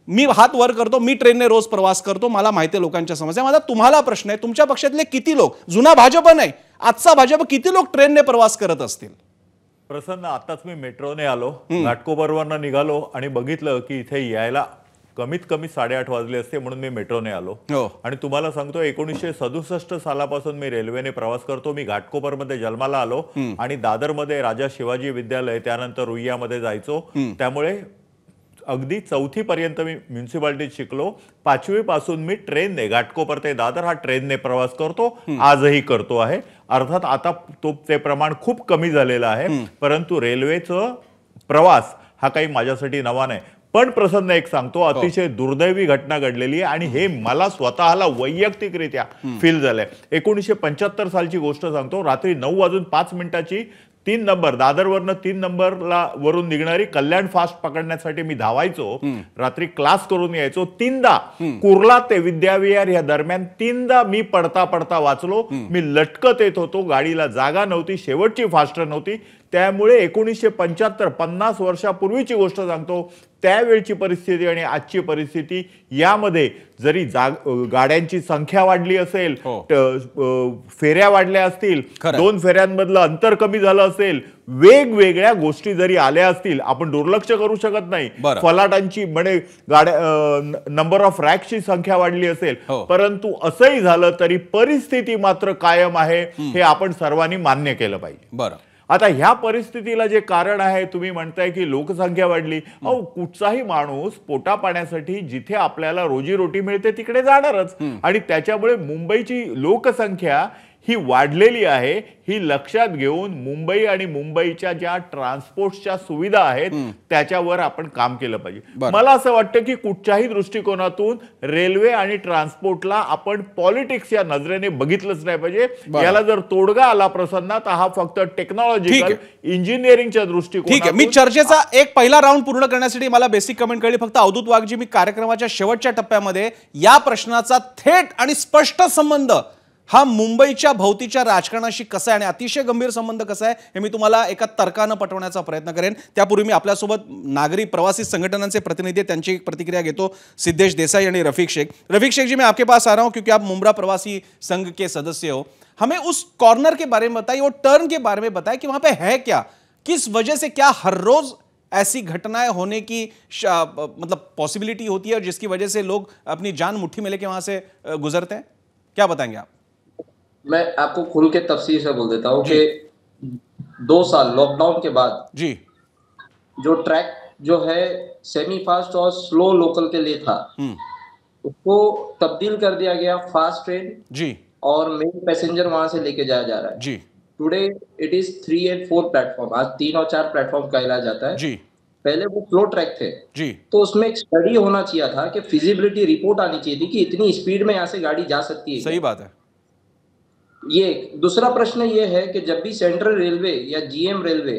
मी हात वर करतो, मी ट्रेनने रोज प्रवास करतो, मला माहिती आहे लोकांच्या समस्या. माझा तुम्हाला प्रश्न आहे, तुमच्या पक्षातले किती लोक, जुना भाजप नाही आजचा भाजप, किती लोक ट्रेनने प्रवास करत असतील? प्रसन्न, आताच मी मेट्रोने आलो, घाटकोपरवरनं निघालो आणि बघितलं की इथे यायला कमीत कमी 8:30 वाजले असते, म्हणून मी मेट्रोने आलो. आणि तुम्हाला सांगतो 1967 सालापासून मी रेल्वेने प्रवास करतो. मी घाटकोपरमध्ये जन्माला आलो आणि दादरमध्ये राजा शिवाजी विद्यालय, त्यानंतर रुईयामध्ये जायचो. त्यामुळे अगदी 4थी पर्यंत मी म्युन्सिपालिटीत शिकलो. 5वी पासून मी ट्रेनने घाटकोपर ते दादर हा ट्रेनने प्रवास करतो, आजही करतो आहे. अर्थात आता ते प्रमाण खूप कमी झालेलं आहे, परंतु रेल्वेचा प्रवास हा काही माझ्यासाठी नवा नाही. पण प्रसन्न एक सांगतो, अतिशय दुर्दैवी घटना घडलेली आहे आणि हे मला स्वतःला वैयक्तिकरित्या फील झालंय. 1975 सालची गोष्ट सांगतो. रात्री 9:05 3 नंबर दादरवरनं 3 नंबरला वरून निघणारी कल्याण फास्ट पकडण्यासाठी मी धावायचो. रात्री क्लास करून यायचो. 3दा कुर्ला ते विद्याविहार या दरम्यान 3दा मी पडता पडता वाचलो. मी लटकत येत होतो, गाडीला जागा नव्हती, शेवटची फास्टर नव्हती. त्यामुळे 1975 50 वर्षापूर्वीची गोष्ट सांगतो, त्यावेळची परिस्थिती आणि आजची परिस्थिती यामध्ये जरी गाड्यांची संख्या वाढली असेल, फेऱ्या वाढल्या असतील, 2 फेऱ्यांमधलं अंतर कमी झालं असेल, वेगवेगळ्या गोष्टी जरी आल्या असतील, आपण दुर्लक्ष करू शकत नाही. फलाटांची म्हणजे गाड्या नंबर ऑफ रॅक्सची संख्या वाढली असेल, परंतु असंही झालं तरी परिस्थिती मात्र कायम आहे, हे आपण सर्वांनी मान्य केलं पाहिजे. बरं, आता ह्या परिस्थितीला जे कारण आहे, तुम्ही म्हणताय की लोकसंख्या वाढली. अहो, कुठचाही माणूस पोटा पाण्यासाठी जिथे आपल्याला रोजीरोटी मिळते तिकडे जाणारच. आणि त्याच्यामुळे मुंबईची लोकसंख्या ही वाढलेली आहे. ही लक्षात घेऊन मुंबई आणि मुंबईच्या ज्या ट्रान्सपोर्टच्या सुविधा आहेत त्याच्यावर आपण काम केलं पाहिजे. मला असं वाटतं की कुठच्याही दृष्टिकोनातून रेल्वे आणि ट्रान्सपोर्टला आपण पॉलिटिक्स या नजरेने बघितलंच नाही पाहिजे. याला जर तोडगा आला प्रसन्न, तर हा फक्त टेक्नॉलॉजिकल इंजिनिअरिंगच्या दृष्टिकोनातून. ठीक आहे, मी चर्चेचा एक पहिला राऊंड पूर्ण करण्यासाठी मला बेसिक कमेंट कळली. फक्त अवधूत वाघजी, मी कार्यक्रमाच्या शेवटच्या टप्प्यामध्ये या प्रश्नाचा थेट आणि स्पष्ट संबंध हा मुंबईच्या भोवतीच्या राजकारणाशी कसा आहे आणि अतिशय गंभीर संबंध कसा आहे हे मी तुम्हाला एका तर्कानं पटवण्याचा प्रयत्न करेन. त्यापूर्वी मी आपल्यासोबत नागरी प्रवासी संगठनांचे प्रतिनिधी, त्यांची एक प्रतिक्रिया घेतो. सिद्धेश देसाई आणि रफीक शेख. रफीक शेख जी, मैं आपके पास आ रहा हूं क्योंकि आप मुंब्रा प्रवासी संघ के सदस्य हो. हमें उस कॉर्नर के बारे में बताइए, वो टर्न के बारे में बताइए कि वहां पे है क्या, किस वजह से, क्या हर रोज ऐसी घटनाएं होने की मतलब पॉसिबिलिटी होती है और जिसकी वजह से लोग अपनी जान मुट्ठी में लेके वहां से गुजरते हैं? क्या बताएंगे आप? मैं आपको खुल के तफसीर से बोल देता हूँ कि 2 साल लॉकडाउन के बाद जी जो ट्रैक जो है सेमी फास्ट और स्लो लोकल के लिए था, उसको तब्दील कर दिया गया फास्ट ट्रेन जी, और मेन पैसेंजर वहां से लेके जाया जा रहा है जी. Today it is 3 and 4 platform. आज 3 और 4 प्लेटफॉर्म कहलाया जाता है जी. पहले वो फ्लो ट्रैक थे जी, तो उसमें एक स्टडी होना चाहिए था कि फिजिबिलिटी रिपोर्ट आनी चाहिए थी कि इतनी स्पीड में यहाँ से गाड़ी जा सकती है. सही बात है. ये दूसरा प्रश्न ये है कि जब भी सेंट्रल रेलवे या जीएम रेलवे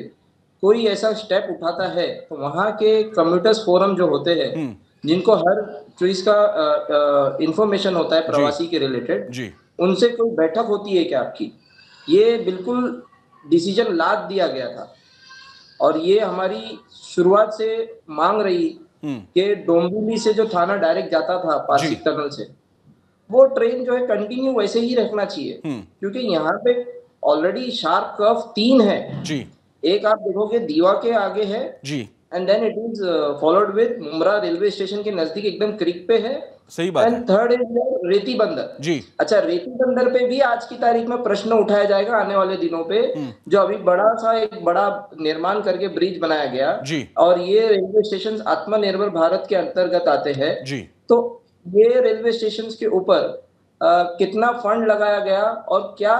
कोई ऐसा स्टेप उठाता है तो वहां के कम्यूटर्स फोरम जो होते हैं, जिनको हर चीज का इंफॉर्मेशन होता है प्रवासी के रिलेटेड, उनसे कोई बैठक होती है क्या आपकी? ये बिल्कुल डिसीजन लाद दिया गया था और ये हमारी शुरुआत से मांग रही कि डोंबिवली से जो थाना डायरेक्ट जाता था पार्सिक टनल से, वो ट्रेन जो है कंटिन्यू वैसे ही रखना चाहिए. क्योंकि यहाँ पे ऑलरेडी शार्प कर्व 3 है जी. एक आप देखोगे दीवा के आगे है जी, and then it is followed with Mumbra railway station के नजदीक एकदम क्रिक पे है. सही बात है. एंड थर्ड इज रेती बंदर जी. अच्छा, रेती बंदर पे भी आज की तारीख में प्रश्न उठाया जाएगा आने वाले दिनों पे. जो अभी बड़ा सा एक बड़ा निर्माण करके ब्रिज बनाया गया जी, और ये रेलवे स्टेशन आत्मनिर्भर भारत के अंतर्गत आते हैं जी. तो ये रेलवे स्टेशन के ऊपर कितना फंड लगाया गया और क्या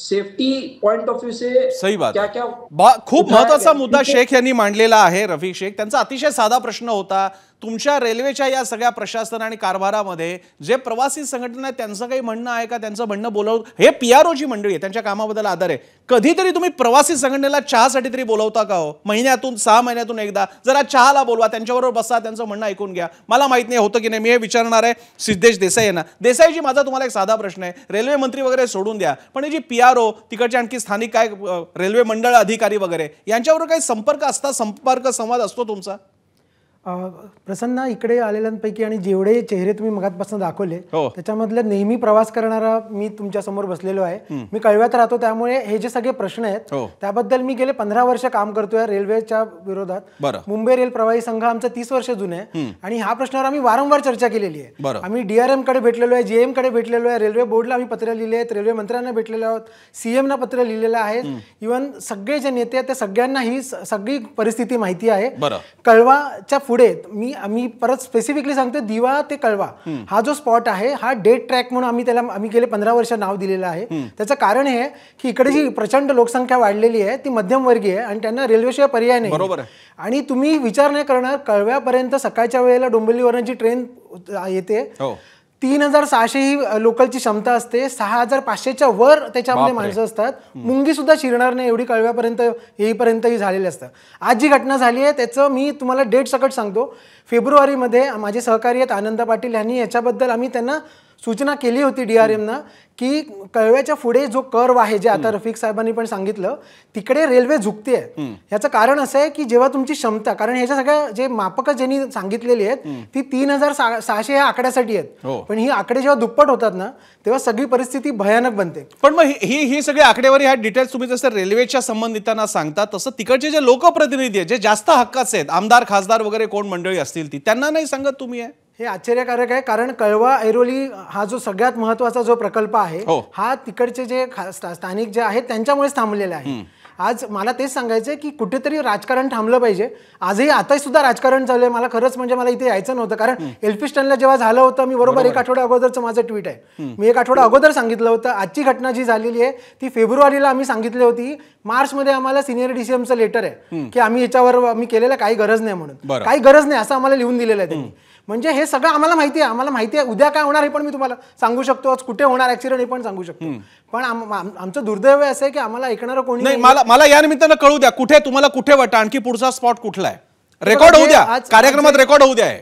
सेफ्टी पॉइंट ऑफ व्यू से सही बात क्या है. क्या खूप महत्वाचा मुद्दा शेख यांनी मांडलेला आहे. रफिक शेख, त्यांचा अतिशय साधा प्रश्न होता, तुमच्या रेल्वेच्या या सगळ्या प्रशासन आणि कारभारामध्ये जे प्रवासी संघटना आहेत त्यांचं काही म्हणणं आहे का? त्यांचं म्हणणं बोलव, हे PRO जी मंडळी आहे त्यांच्या कामाबद्दल आदर आहे, कधीतरी तुम्ही प्रवासी संघटनेला चहासाठी तरी बोलवता का हो? महिन्यातून 6 महिन्यातून एकदा जरा चहाला बोलवा, त्यांच्याबरोबर बसा, त्यांचं म्हणणं ऐकून घ्या. मला माहित नाही होतं की नाही, मी हे विचारणार आहे सिद्धेश देसाई यांना. देसाईजी, माझा तुम्हाला एक साधा प्रश्न आहे, रेल्वे मंत्री वगैरे सोडून द्या, पण हे जी PRO तिकडचे आणखी स्थानिक काय रेल्वे मंडळ अधिकारी वगैरे यांच्याबरोबर काही संपर्क असता, संपर्क संवाद असतो तुमचा? प्रसन्न, इकडे आलेल्यांपैकी आणि जेवढे चेहरे तुम्ही मगातपासून दाखवले त्याच्यामधले नेहमी प्रवास करणारा मी तुमच्या समोर बसलेलो आहे. मी कळव्यात राहतो, त्यामुळे हे जे सगळे प्रश्न आहेत त्याबद्दल मी गेले 15 वर्ष काम करतोय रेल्वेच्या विरोधात. मुंबई रेल प्रवाही संघ आमचा 30 वर्ष जुने आहे आणि ह्या प्रश्नावर आम्ही वारंवार चर्चा केलेली आहे. आम्ही DRM कडे भेटलेलो आहे, GM कडे भेटलेलो आहे, रेल्वे बोर्डला आम्ही पत्र लिहिले आहेत, रेल्वे मंत्र्यांना भेटलेलो आहोत, CM ना पत्र लिहिलेलं आहे. इव्हन सगळे जे नेते आहेत त्या सगळ्यांना ही सगळी परिस्थिती माहिती आहे. कळवाच्या पुढे आम्ही परत स्पेसिफिकली सांगतो, दिवा ते कळवा हा जो स्पॉट आहे हा डेट ट्रॅक म्हणून आम्ही गेले 15 वर्ष नाव दिलेलं आहे. त्याचं कारण हे की इकडे जी प्रचंड लोकसंख्या वाढलेली आहे ती मध्यमवर्गीय आहे आणि त्यांना रेल्वेशिवाय पर्याय नाही. बरोबर. आणि तुम्ही विचार नाही करणार, कळव्यापर्यंत सकाळच्या वेळेला डोंबिवलीवरून जी ट्रेन येते 3600 ही लोकलची क्षमता असते, 6500च्या वर त्याच्यामध्ये माणसं असतात. मुंगी सुद्धा शिरणार नाही एवढी कळव्यापर्यंत येईपर्यंतही झालेली असतं. आज जी घटना झाली आहे त्याचं मी तुम्हाला डेट सकट सांगतो. फेब्रुवारीमध्ये माझे सहकारी आहेत आनंद पाटील यांनी याच्याबद्दल आम्ही त्यांना सूचना केली होती DRM ना की कळव्याच्या पुढे जो कर्व आहे, जे आता रफिक साहेबांनी पण सांगितलं, तिकडे रेल्वे झुकते आहे. याचं कारण असं आहे की जेव्हा तुमची क्षमता, कारण ह्याच्या सगळ्या जे मापक ज्यांनी सांगितलेली आहेत ती 3600 या आकड्यासाठी आहेत, पण ही आकडे जेव्हा दुप्पट होतात ना तेव्हा सगळी परिस्थिती भयानक बनते. पण मग ही सगळी आकडेवारी, ह्या डिटेल्स तुम्ही जसं रेल्वेच्या संबंधितांना सांगता तसं तिकडचे जे लोकप्रतिनिधी आहेत, जे जास्त हक्काचे आहेत, आमदार खासदार वगैरे कोण मंडळी असतील ती, त्यांना नाही सांगत तुम्ही? हे आश्चर्यकारक आहे, कारण कळवा ऐरोली हा जो सगळ्यात महत्वाचा जो प्रकल्प आहे हा तिकडचे जे स्थानिक जे आहेत त्यांच्यामुळेच थांबलेला आहे. आज मला तेच सांगायचं की कुठेतरी राजकारण थांबलं पाहिजे. आजही आता सुद्धा राजकारण चालू आहे. मला खरंच म्हणजे मला इथे यायचं नव्हतं, कारण एल्फिस्टनला जेव्हा झालं होतं, मी बरोबर 1 आठवडा अगोदरचं माझं ट्विट आहे, मी 1 आठवडा अगोदर सांगितलं होतं. आजची घटना जी झालेली आहे ती फेब्रुवारीला आम्ही सांगितली होती. मार्चमध्ये आम्हाला सिनियर DCMचं लेटर आहे की आम्ही याच्यावर आम्ही केलेलं काही गरज नाही म्हणून, काही गरज नाही असं आम्हाला लिहून दिलेलं आहे त्यांनी. म्हणजे हे सगळं आम्हाला माहिती आहे, उद्या काय होणार हे पण मी तुम्हाला सांगू शकतो, आज कुठे होणार ऍक्सिडेंट हे पण सांगू शकतो. पण आमचं दुर्दैव असं आहे की आम्हाला ऐकणारं कोणी नाही. मला या निमित्तानं कळू द्या, कुठे तुम्हाला कुठे वाटतं आणखी पुढचा स्पॉट कुठला आहे? रेकॉर्ड होऊ द्या, कार्यक्रमात रेकॉर्ड होऊ द्या.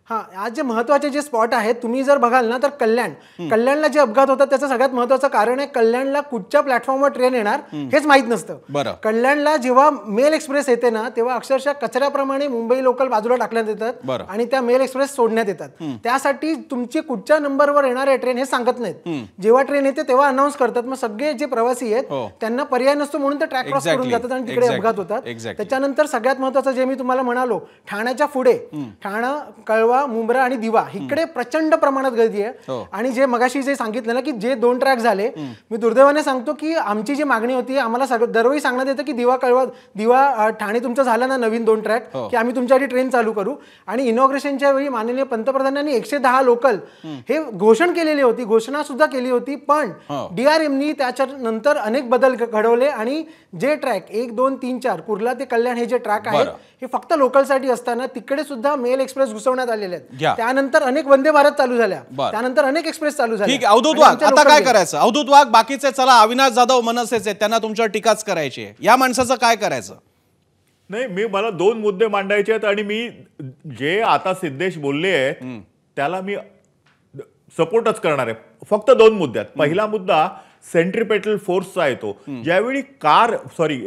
आज जे महत्वाचे जे स्पॉट आहेत तुम्ही जर बघाल ना तर कल्याणला जे अपघात होतात त्याचं सगळ्यात महत्वाचं कारण आहे कल्याणला कुठच्या प्लॅटफॉर्मवर ट्रेन येणार हेच माहित नसतं. कल्याणला जेव्हा मेल एक्सप्रेस येते ना तेव्हा अक्षरशः कचऱ्याप्रमाणे मुंबई लोकल बाजूला टाकण्यात येतात आणि त्या मेल एक्सप्रेस सोडण्यात येतात. त्यासाठी तुमची कुठच्या नंबरवर येणार आहे ट्रेन हे सांगत नाहीत. जेव्हा ट्रेन येते तेव्हा अनाऊन्स करतात. मग सगळे जे प्रवासी आहेत त्यांना पर्याय नसतो म्हणून ते ट्रॅक क्रॉस करून जातात आणि तिकडे अपघात होतात. त्याच्यानंतर सगळ्यात महत्वाचं जे मी तुम्हाला म्हणालो, ठाण्याच्या पुढे ठाणा, कळवा, मुंब्रा आणि दिवा इकडे प्रचंड प्रमाणात गर्दी आहे. आणि जे मगाशी जे सांगितलं ना की जे 2 ट्रॅक झाले, मी दुर्दैवाने सांगतो की आमची जी मागणी होती, आम्हाला दरवेळी सांगण्यात येतं की दिवा ठाणे तुमचं झालं ना नवीन 2 ट्रॅक की आम्ही तुमच्यासाठी ट्रेन चालू करू. आणि इनॉग्रेशनच्या वेळी माननीय पंतप्रधानांनी 110 लोकल हे घोषणा सुद्धा केली होती. पण DRMनी त्याच्यानंतर अनेक बदल घडवले आणि जे ट्रॅक 1, 2, 3, 4 कुर्ला ते कल्याण हे जे ट्रॅक आहेत हे फक्त लोकलसाठी असताना तिकडे सुद्धा मेल एक्सप्रेस घुसवण्यात आलेले आहेत. त्यानंतर अनेक वंदे भारत चालू झाल्या, त्यानंतर अनेक एक्सप्रेस चालू झाल्या. ठीक आहे, अवधूत वाघ आता काय करायचं? अवधूत वाघ, बाकीचे चला अविनाश जाधव मनसेचे त्यांना तुमच्यावर टीकाच करायची, या माणसाचं काय करायचं? नाही, मला 2 मुद्दे मांडायचे आहेत आणि मी जे आता सिद्धेश बोलले आहेत त्याला मी सपोर्टच करणार आहे. फक्त 2 मुद्दे आहेत. पहिला मुद्दा सेंट्रिपेटल फोर्सचा येतो. ज्यावेळी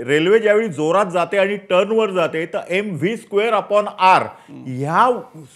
रेल्वे ज्यावेळी जोरात जाते आणि टर्नवर जाते तर mv²/r ह्या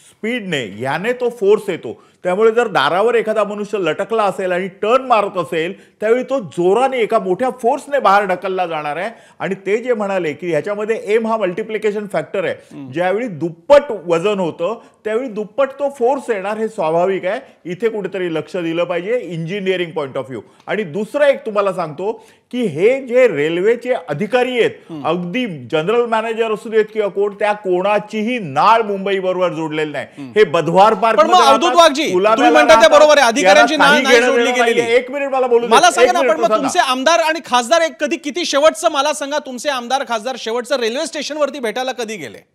स्पीडने ह्याने तो फोर्स येतो. त्यामुळे जर दारावर एखादा मनुष्य लटकला असेल आणि टर्न मारत असेल त्यावेळी तो जोराने एका मोठ्या फोर्सने बाहेर ढकलला जाणार आहे. आणि ते जे म्हणाले की ह्याच्यामध्ये एम हा मल्टिप्लिकेशन फॅक्टर आहे, ज्यावेळी दुप्पट वजन होतं त्यावेळी दुप्पट तो फोर्स येणार, हे स्वाभाविक आहे. इथे कुठेतरी लक्ष दिलं पाहिजे इंजिनिअरिंग पॉईंट ऑफ व्ह्यू. आणि दुसरं एक तुम्हाला सांगतो की हे जे रेल्वेचे अधिकारी आहेत, अगदी जनरल मॅनेजर असू देत किंवा कोण, त्या कोणाचीही नाळ मुंबई बरोबर जोडलेली नाही. हे बधवार पार्क अवधूत वाघजी तुम्ही म्हणता ते बरोबर आहे, अधिकाऱ्यांची नाळ नाही जोडली गेलेली. एक मिनिट मला बोलू, मला सांगा ना, पण तुमचे आमदार आणि खासदार कधी, किती शेवटचं मला सांगा, तुमचे आमदार खासदार शेवटचं रेल्वे स्टेशनवरती भेटायला कधी गेले?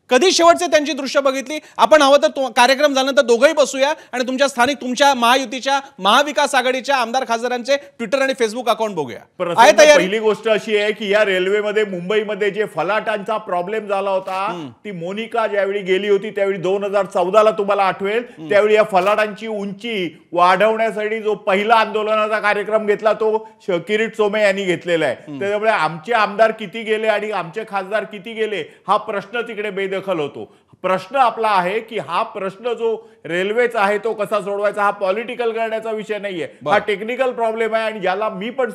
कधी शेवटचे त्यांची दृश्य बघितली? आपण हवं तर कार्यक्रम झाल्यानंतर दोघंही बसूया आणि तुमच्या स्थानिक, तुमच्या महायुतीच्या, महाविकास आघाडीच्या आमदार खासदारांचे ट्विटर आणि फेसबुक अकाउंट बघूया. पहिली गोष्ट अशी आहे की या रेल्वेमध्ये मुंबईमध्ये जे फलाटांचा प्रॉब्लेम झाला होता, ती मोनिका ज्यावेळी गेली होती त्यावेळी 2014ला तुम्हाला आठवेल, त्यावेळी या फलाटांची उंची वाढवण्यासाठी जो पहिला आंदोलनाचा कार्यक्रम घेतला तो किरीट सोमय्या यांनी घेतलेला आहे. त्यामुळे आमचे आमदार किती गेले आणि आमचे खासदार किती गेले हा प्रश्न तिकडे बेदखल होतो. प्रश्न आपला आहे की हा प्रश्न जो रेल्वेचा आहे तो कसा सोडवायचा, हा पॉलिटिकल करण्याचा विषय नाहीये, हा टेक्निकल प्रॉब्लेम आहे आणि ज्याला मी पण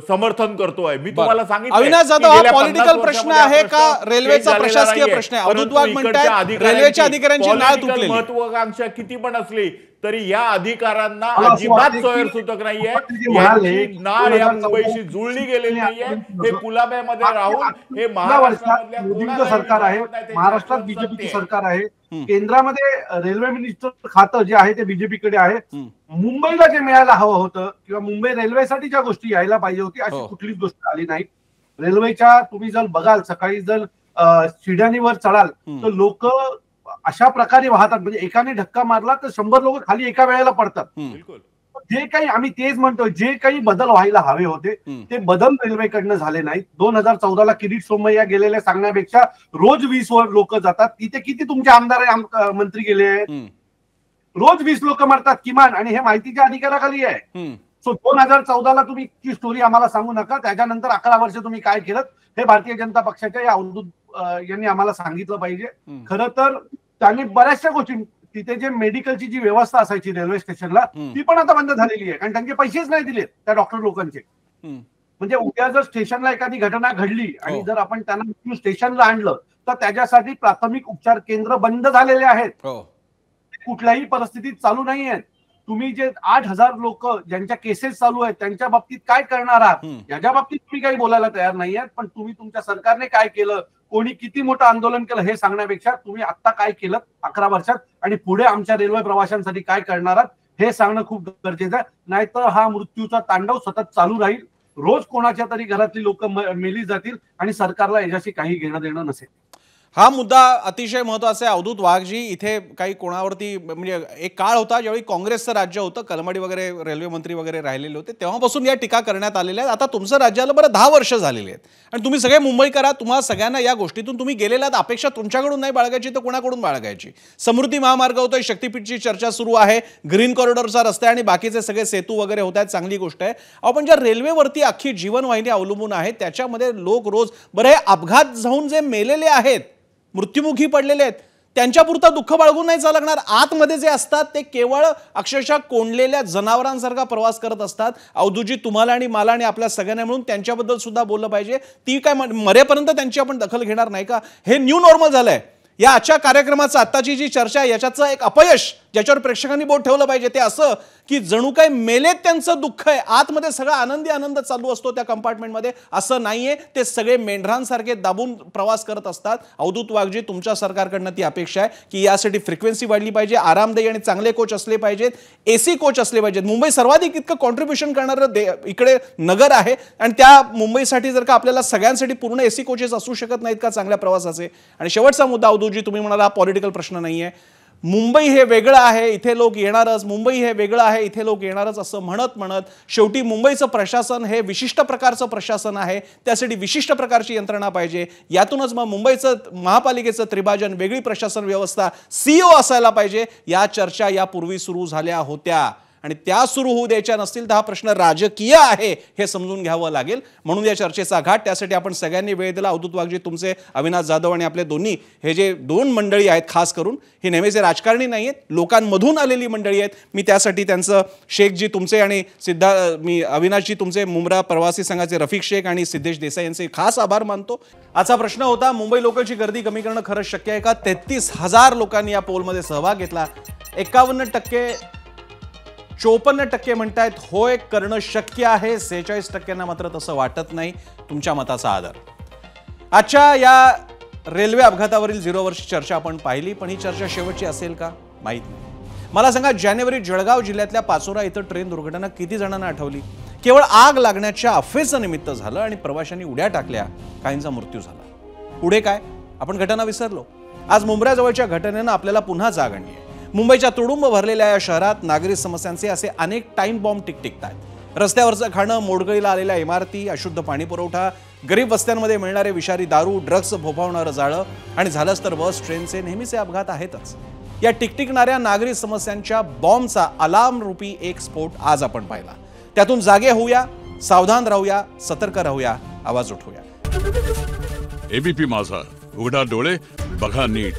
समर्थन करतोय. मी तुम्हाला सांगितलं अविनाश जाधव, हा पॉलिटिकल प्रश्न आहे का रेल्वेचा प्रशासकीय प्रश्न आहे? अवधूत वाघ म्हणतात रेल्वेच्या अधिकाऱ्यांची नाळ तुटलेली. महत्वाकांक्षा किती पण असली तरी या अधिकाऱ्यांना अजिबात सोयरसूतक नाहीये. यांची नाळ या मुंबईशी जुळली गेलेली नाहीये. हे कुलाब्यामध्ये राहून हे मोदींचं सरकार आहे, महाराष्ट्रात बीजेपीचं सरकार आहे, केंद्रामध्ये रेल्वे मिनिस्टर खातं जे आहे ते बीजेपीकडे आहे. मुंबईला जे मिळायला हवं होतं किंवा मुंबई रेल्वेसाठी ज्या गोष्टी यायला पाहिजे होती अशी कुठलीच गोष्ट आली नाही. रेल्वेच्या तुम्ही जर बघाल, सकाळी जर शिड्यानीवर चढाल तर लोक अशा प्रकारे वाहतात, म्हणजे एकाने धक्का मारला तर 100 लोक खाली एका वेळेला पडतात. जे काही आम्ही तेच म्हणतोय, जे काही बदल व्हायला हवे होते ते बदल रेल्वेकडनं झाले नाहीत. 2014ला किरीट सोमय्या गेलेले सांगण्यापेक्षा रोज 20 लोक जातात. तिथे किती तुमचे आमदार मंत्री गेले आहेत? रोज 20 लोक मरतात किमान, आणि हे माहितीच्या अधिकाराखाली आहे. सो 2014ला तुम्ही ती स्टोरी आम्हाला सांगू नका. त्याच्यानंतर 11 वर्ष तुम्ही काय केलं हे भारतीय जनता पक्षाच्या या अवधूत यांनी आम्हाला सांगितलं पाहिजे. खरं तर त्यांनी बऱ्याचशा गोष्टी, तिथे जे मेडिकलची जी व्यवस्था असायची रेल्वे स्टेशनला ती पण आता बंद झालेली आहे, कारण त्यांचे पैसेच नाही दिले त्या डॉक्टर लोकांचे. म्हणजे उद्या जर स्टेशनला एखादी घटना घडली आणि जर आपण त्यांना स्टेशनला आणलं तर त्याच्यासाठी प्राथमिक उपचार केंद्र बंद झालेले आहेत, कुठल्याही परिस्थितीत चालू नाही आहेत. तुम्ही जे 8,000 लोक ज्यांच्या केसेस चालू आहेत त्यांच्या बाबतीत काय करणार आहात याच्या बाबतीत तुम्ही काही बोलायला तयार नाही आहात. पण तुम्ही तुमच्या सरकारने काय केलं, कोणी किती मोठं आंदोलन केलं हे सांगण्यापेक्षा तुम्ही आता काय केलं 11 वर्षात आणि पुढे आमच्या रेल्वे प्रवाशांसाठी काय करणार आहात हे सांगणं खूप गरजेचं आहे. नाहीतर हा मृत्यूचा तांडव सतत चालू राहील. रोज कोणाच्या तरी घरातली लोक मेली जातील आणि सरकारला याच्याशी काही घेणं देणं नसेल. हा मुद्दा अतिशय महत्त्वाचा आहे. अवधूत वाघजी, इथे काही कोणावरती, म्हणजे एक काळ होता ज्यावेळी काँग्रेसचं राज्य होतं, कलमाडी वगैरे रेल्वे मंत्री वगैरे राहिलेले होते, तेव्हापासून या टीका करण्यात आलेल्या आहेत. आता तुमचं राज्याला बरं 10 वर्ष झालेली आहेत आणि तुम्ही सगळे मुंबईकर आहात. तुम्हाला सगळ्यांना या गोष्टीतून तुम्ही गेलेल्या आहात. अपेक्षा तुमच्याकडून नाही बाळगायची तर कोणाकडून बाळगायची? समृद्धी महामार्ग होतोय, शक्तीपीठची चर्चा सुरू आहे, ग्रीन कॉरिडॉरचा रस्ता आणि बाकीचे सगळे सेतू वगैरे होत आहेत, चांगली गोष्ट आहे. आपण ज्या रेल्वेवरती अख्खी जीवनवाहिनी अवलंबून आहे त्याच्यामध्ये लोक रोज, बरं हे अपघात जाऊन जे मेलेले आहेत, मृत्युमुखी पडलेले आहेत, त्यांच्यापुरतं दुःख बाळगून नाही चालणार. आतमध्ये जे असतात ते केवळ अक्षरशः कोंडलेल्या जनावरांसारखा प्रवास करत असतात. अवधूतजी, तुम्हाला आणि मला आणि आपल्या सगळ्यांना मिळून त्यांच्याबद्दल सुद्धा बोललं पाहिजे. ती काय मरेपर्यंत त्यांची आपण दखल घेणार नाही का? हे न्यू नॉर्मल झालंय. या आजच्या कार्यक्रमाचं आत्ताची जी चर्चा आहे याच्याचं एक अपयश ज्याच्यावर प्रेक्षकांनी बोट ठेवलं पाहिजे ते असं की जणू काय मेलेत त्यांचं दुःख आहे, आतमध्ये सगळा आनंदी आनंद चालू असतो त्या कंपार्टमेंटमध्ये. असं नाहीये. ते सगळे मेंढरांसारखे दाबून प्रवास करत असतात. अवधूत वाघजी, तुमच्या सरकारकडनं ती अपेक्षा आहे की यासाठी फ्रिक्वेन्सी वाढली पाहिजे, आरामदायी आणि चांगले कोच असले पाहिजेत, AC कोच असले पाहिजेत. मुंबई सर्वाधिक इतकं कॉन्ट्रीब्युशन करणारं इकडे नगर आहे आणि त्या मुंबईसाठी जर का आपल्याला सगळ्यांसाठी पूर्ण AC कोचेस असू शकत नाहीत का चांगल्या प्रवासाचे? आणि शेवटचा मुद्दा अवधूतजी, तुम्ही म्हणाला हा पॉलिटिकल प्रश्न नाहीये. मुंबई हे वेगळं आहे, इथे लोक येणारच, मुंबई हे वेगळं आहे, इथे लोक येणारच असं म्हणत म्हणत शेवटी मुंबईचं प्रशासन हे विशिष्ट प्रकारचं प्रशासन आहे, त्यासाठी विशिष्ट प्रकारची यंत्रणा पाहिजे. यातूनच मग मुंबईचं महापालिकेचं त्रिभाजन, वेगळी प्रशासन व्यवस्था, CEO असायला पाहिजे. या चर्चा यापूर्वी सुरू झाल्या होत्या आणि त्या सुरू होऊ द्यायच्या नसतील तर हा प्रश्न राजकीय आहे हे समजून घ्यावं लागेल. म्हणून या चर्चेचा घाट, त्यासाठी आपण सगळ्यांनी वेळ दिला. अवधूत वाघजी, तुमचे, अविनाश जाधव आणि आपले दोन्ही हे जे 2 मंडळी आहेत खास करून, हे नेहमीचे राजकारणी नाही आहेत, लोकांमधून आलेली मंडळी आहेत. मी त्यासाठी त्यांचं, शेखजी तुमचे आणि मी अविनाशजी तुमचे, मुंब्रा प्रवासी संघाचे रफिक शेख आणि सिद्धेश देसाई यांचे खास आभार मानतो. आजचा प्रश्न होता, मुंबई लोकलची गर्दी कमी करणं खरंच शक्य आहे का? 33,000 लोकांनी या पोलमध्ये सहभाग घेतला. 51% 54% म्हणतायत होय करणं शक्य आहे, 46% मात्र तसं वाटत नाही. तुमच्या मताचा आदर. आजच्या या रेल्वे अपघातावरील 0वरची चर्चा आपण पाहिली, पण ही चर्चा शेवटची असेल का माहित नाही. मला सांगा, जानेवारी जळगाव जिल्ह्यातल्या पाचोरा इथं ट्रेन दुर्घटना किती जणांना आठवली? केवळ आग लागण्याच्या अफवेचं निमित्त झालं आणि प्रवाशांनी उड्या टाकल्या, काहींचा मृत्यू झाला. पुढे काय? आपण घटना विसरलो. आज मुंब्र्याजवळच्या घटनेनं आपल्याला पुन्हा जाग आणली आहे. मुंबईच्या तुडुंब भरलेल्या या शहरात नागरी समस्यांचे असे अनेक टाइम बॉम्ब टिकटिकतायत. रस्त्यावरचं खाणं, मोडकळीला आलेल्या इमारती, अशुद्ध पाणी पुरवठा, गरीब वस्त्यांमध्ये मिळणारे विषारी दारू, ड्रग्स फोफावणारं जाळं आणि झालंच तर बस ट्रेनचे नेहमीचे अपघात आहेतच. या टिकटिकणाऱ्या नागरी समस्यांच्या बॉम्बचा अलार्म रूपी एक स्फोट आज आपण पाहिला. त्यातून जागे होऊया, सावधान राहूया, सतर्क राहूया, आवाज उठवूया. एबीपी माझा, उघडा डोळे बघा नीट.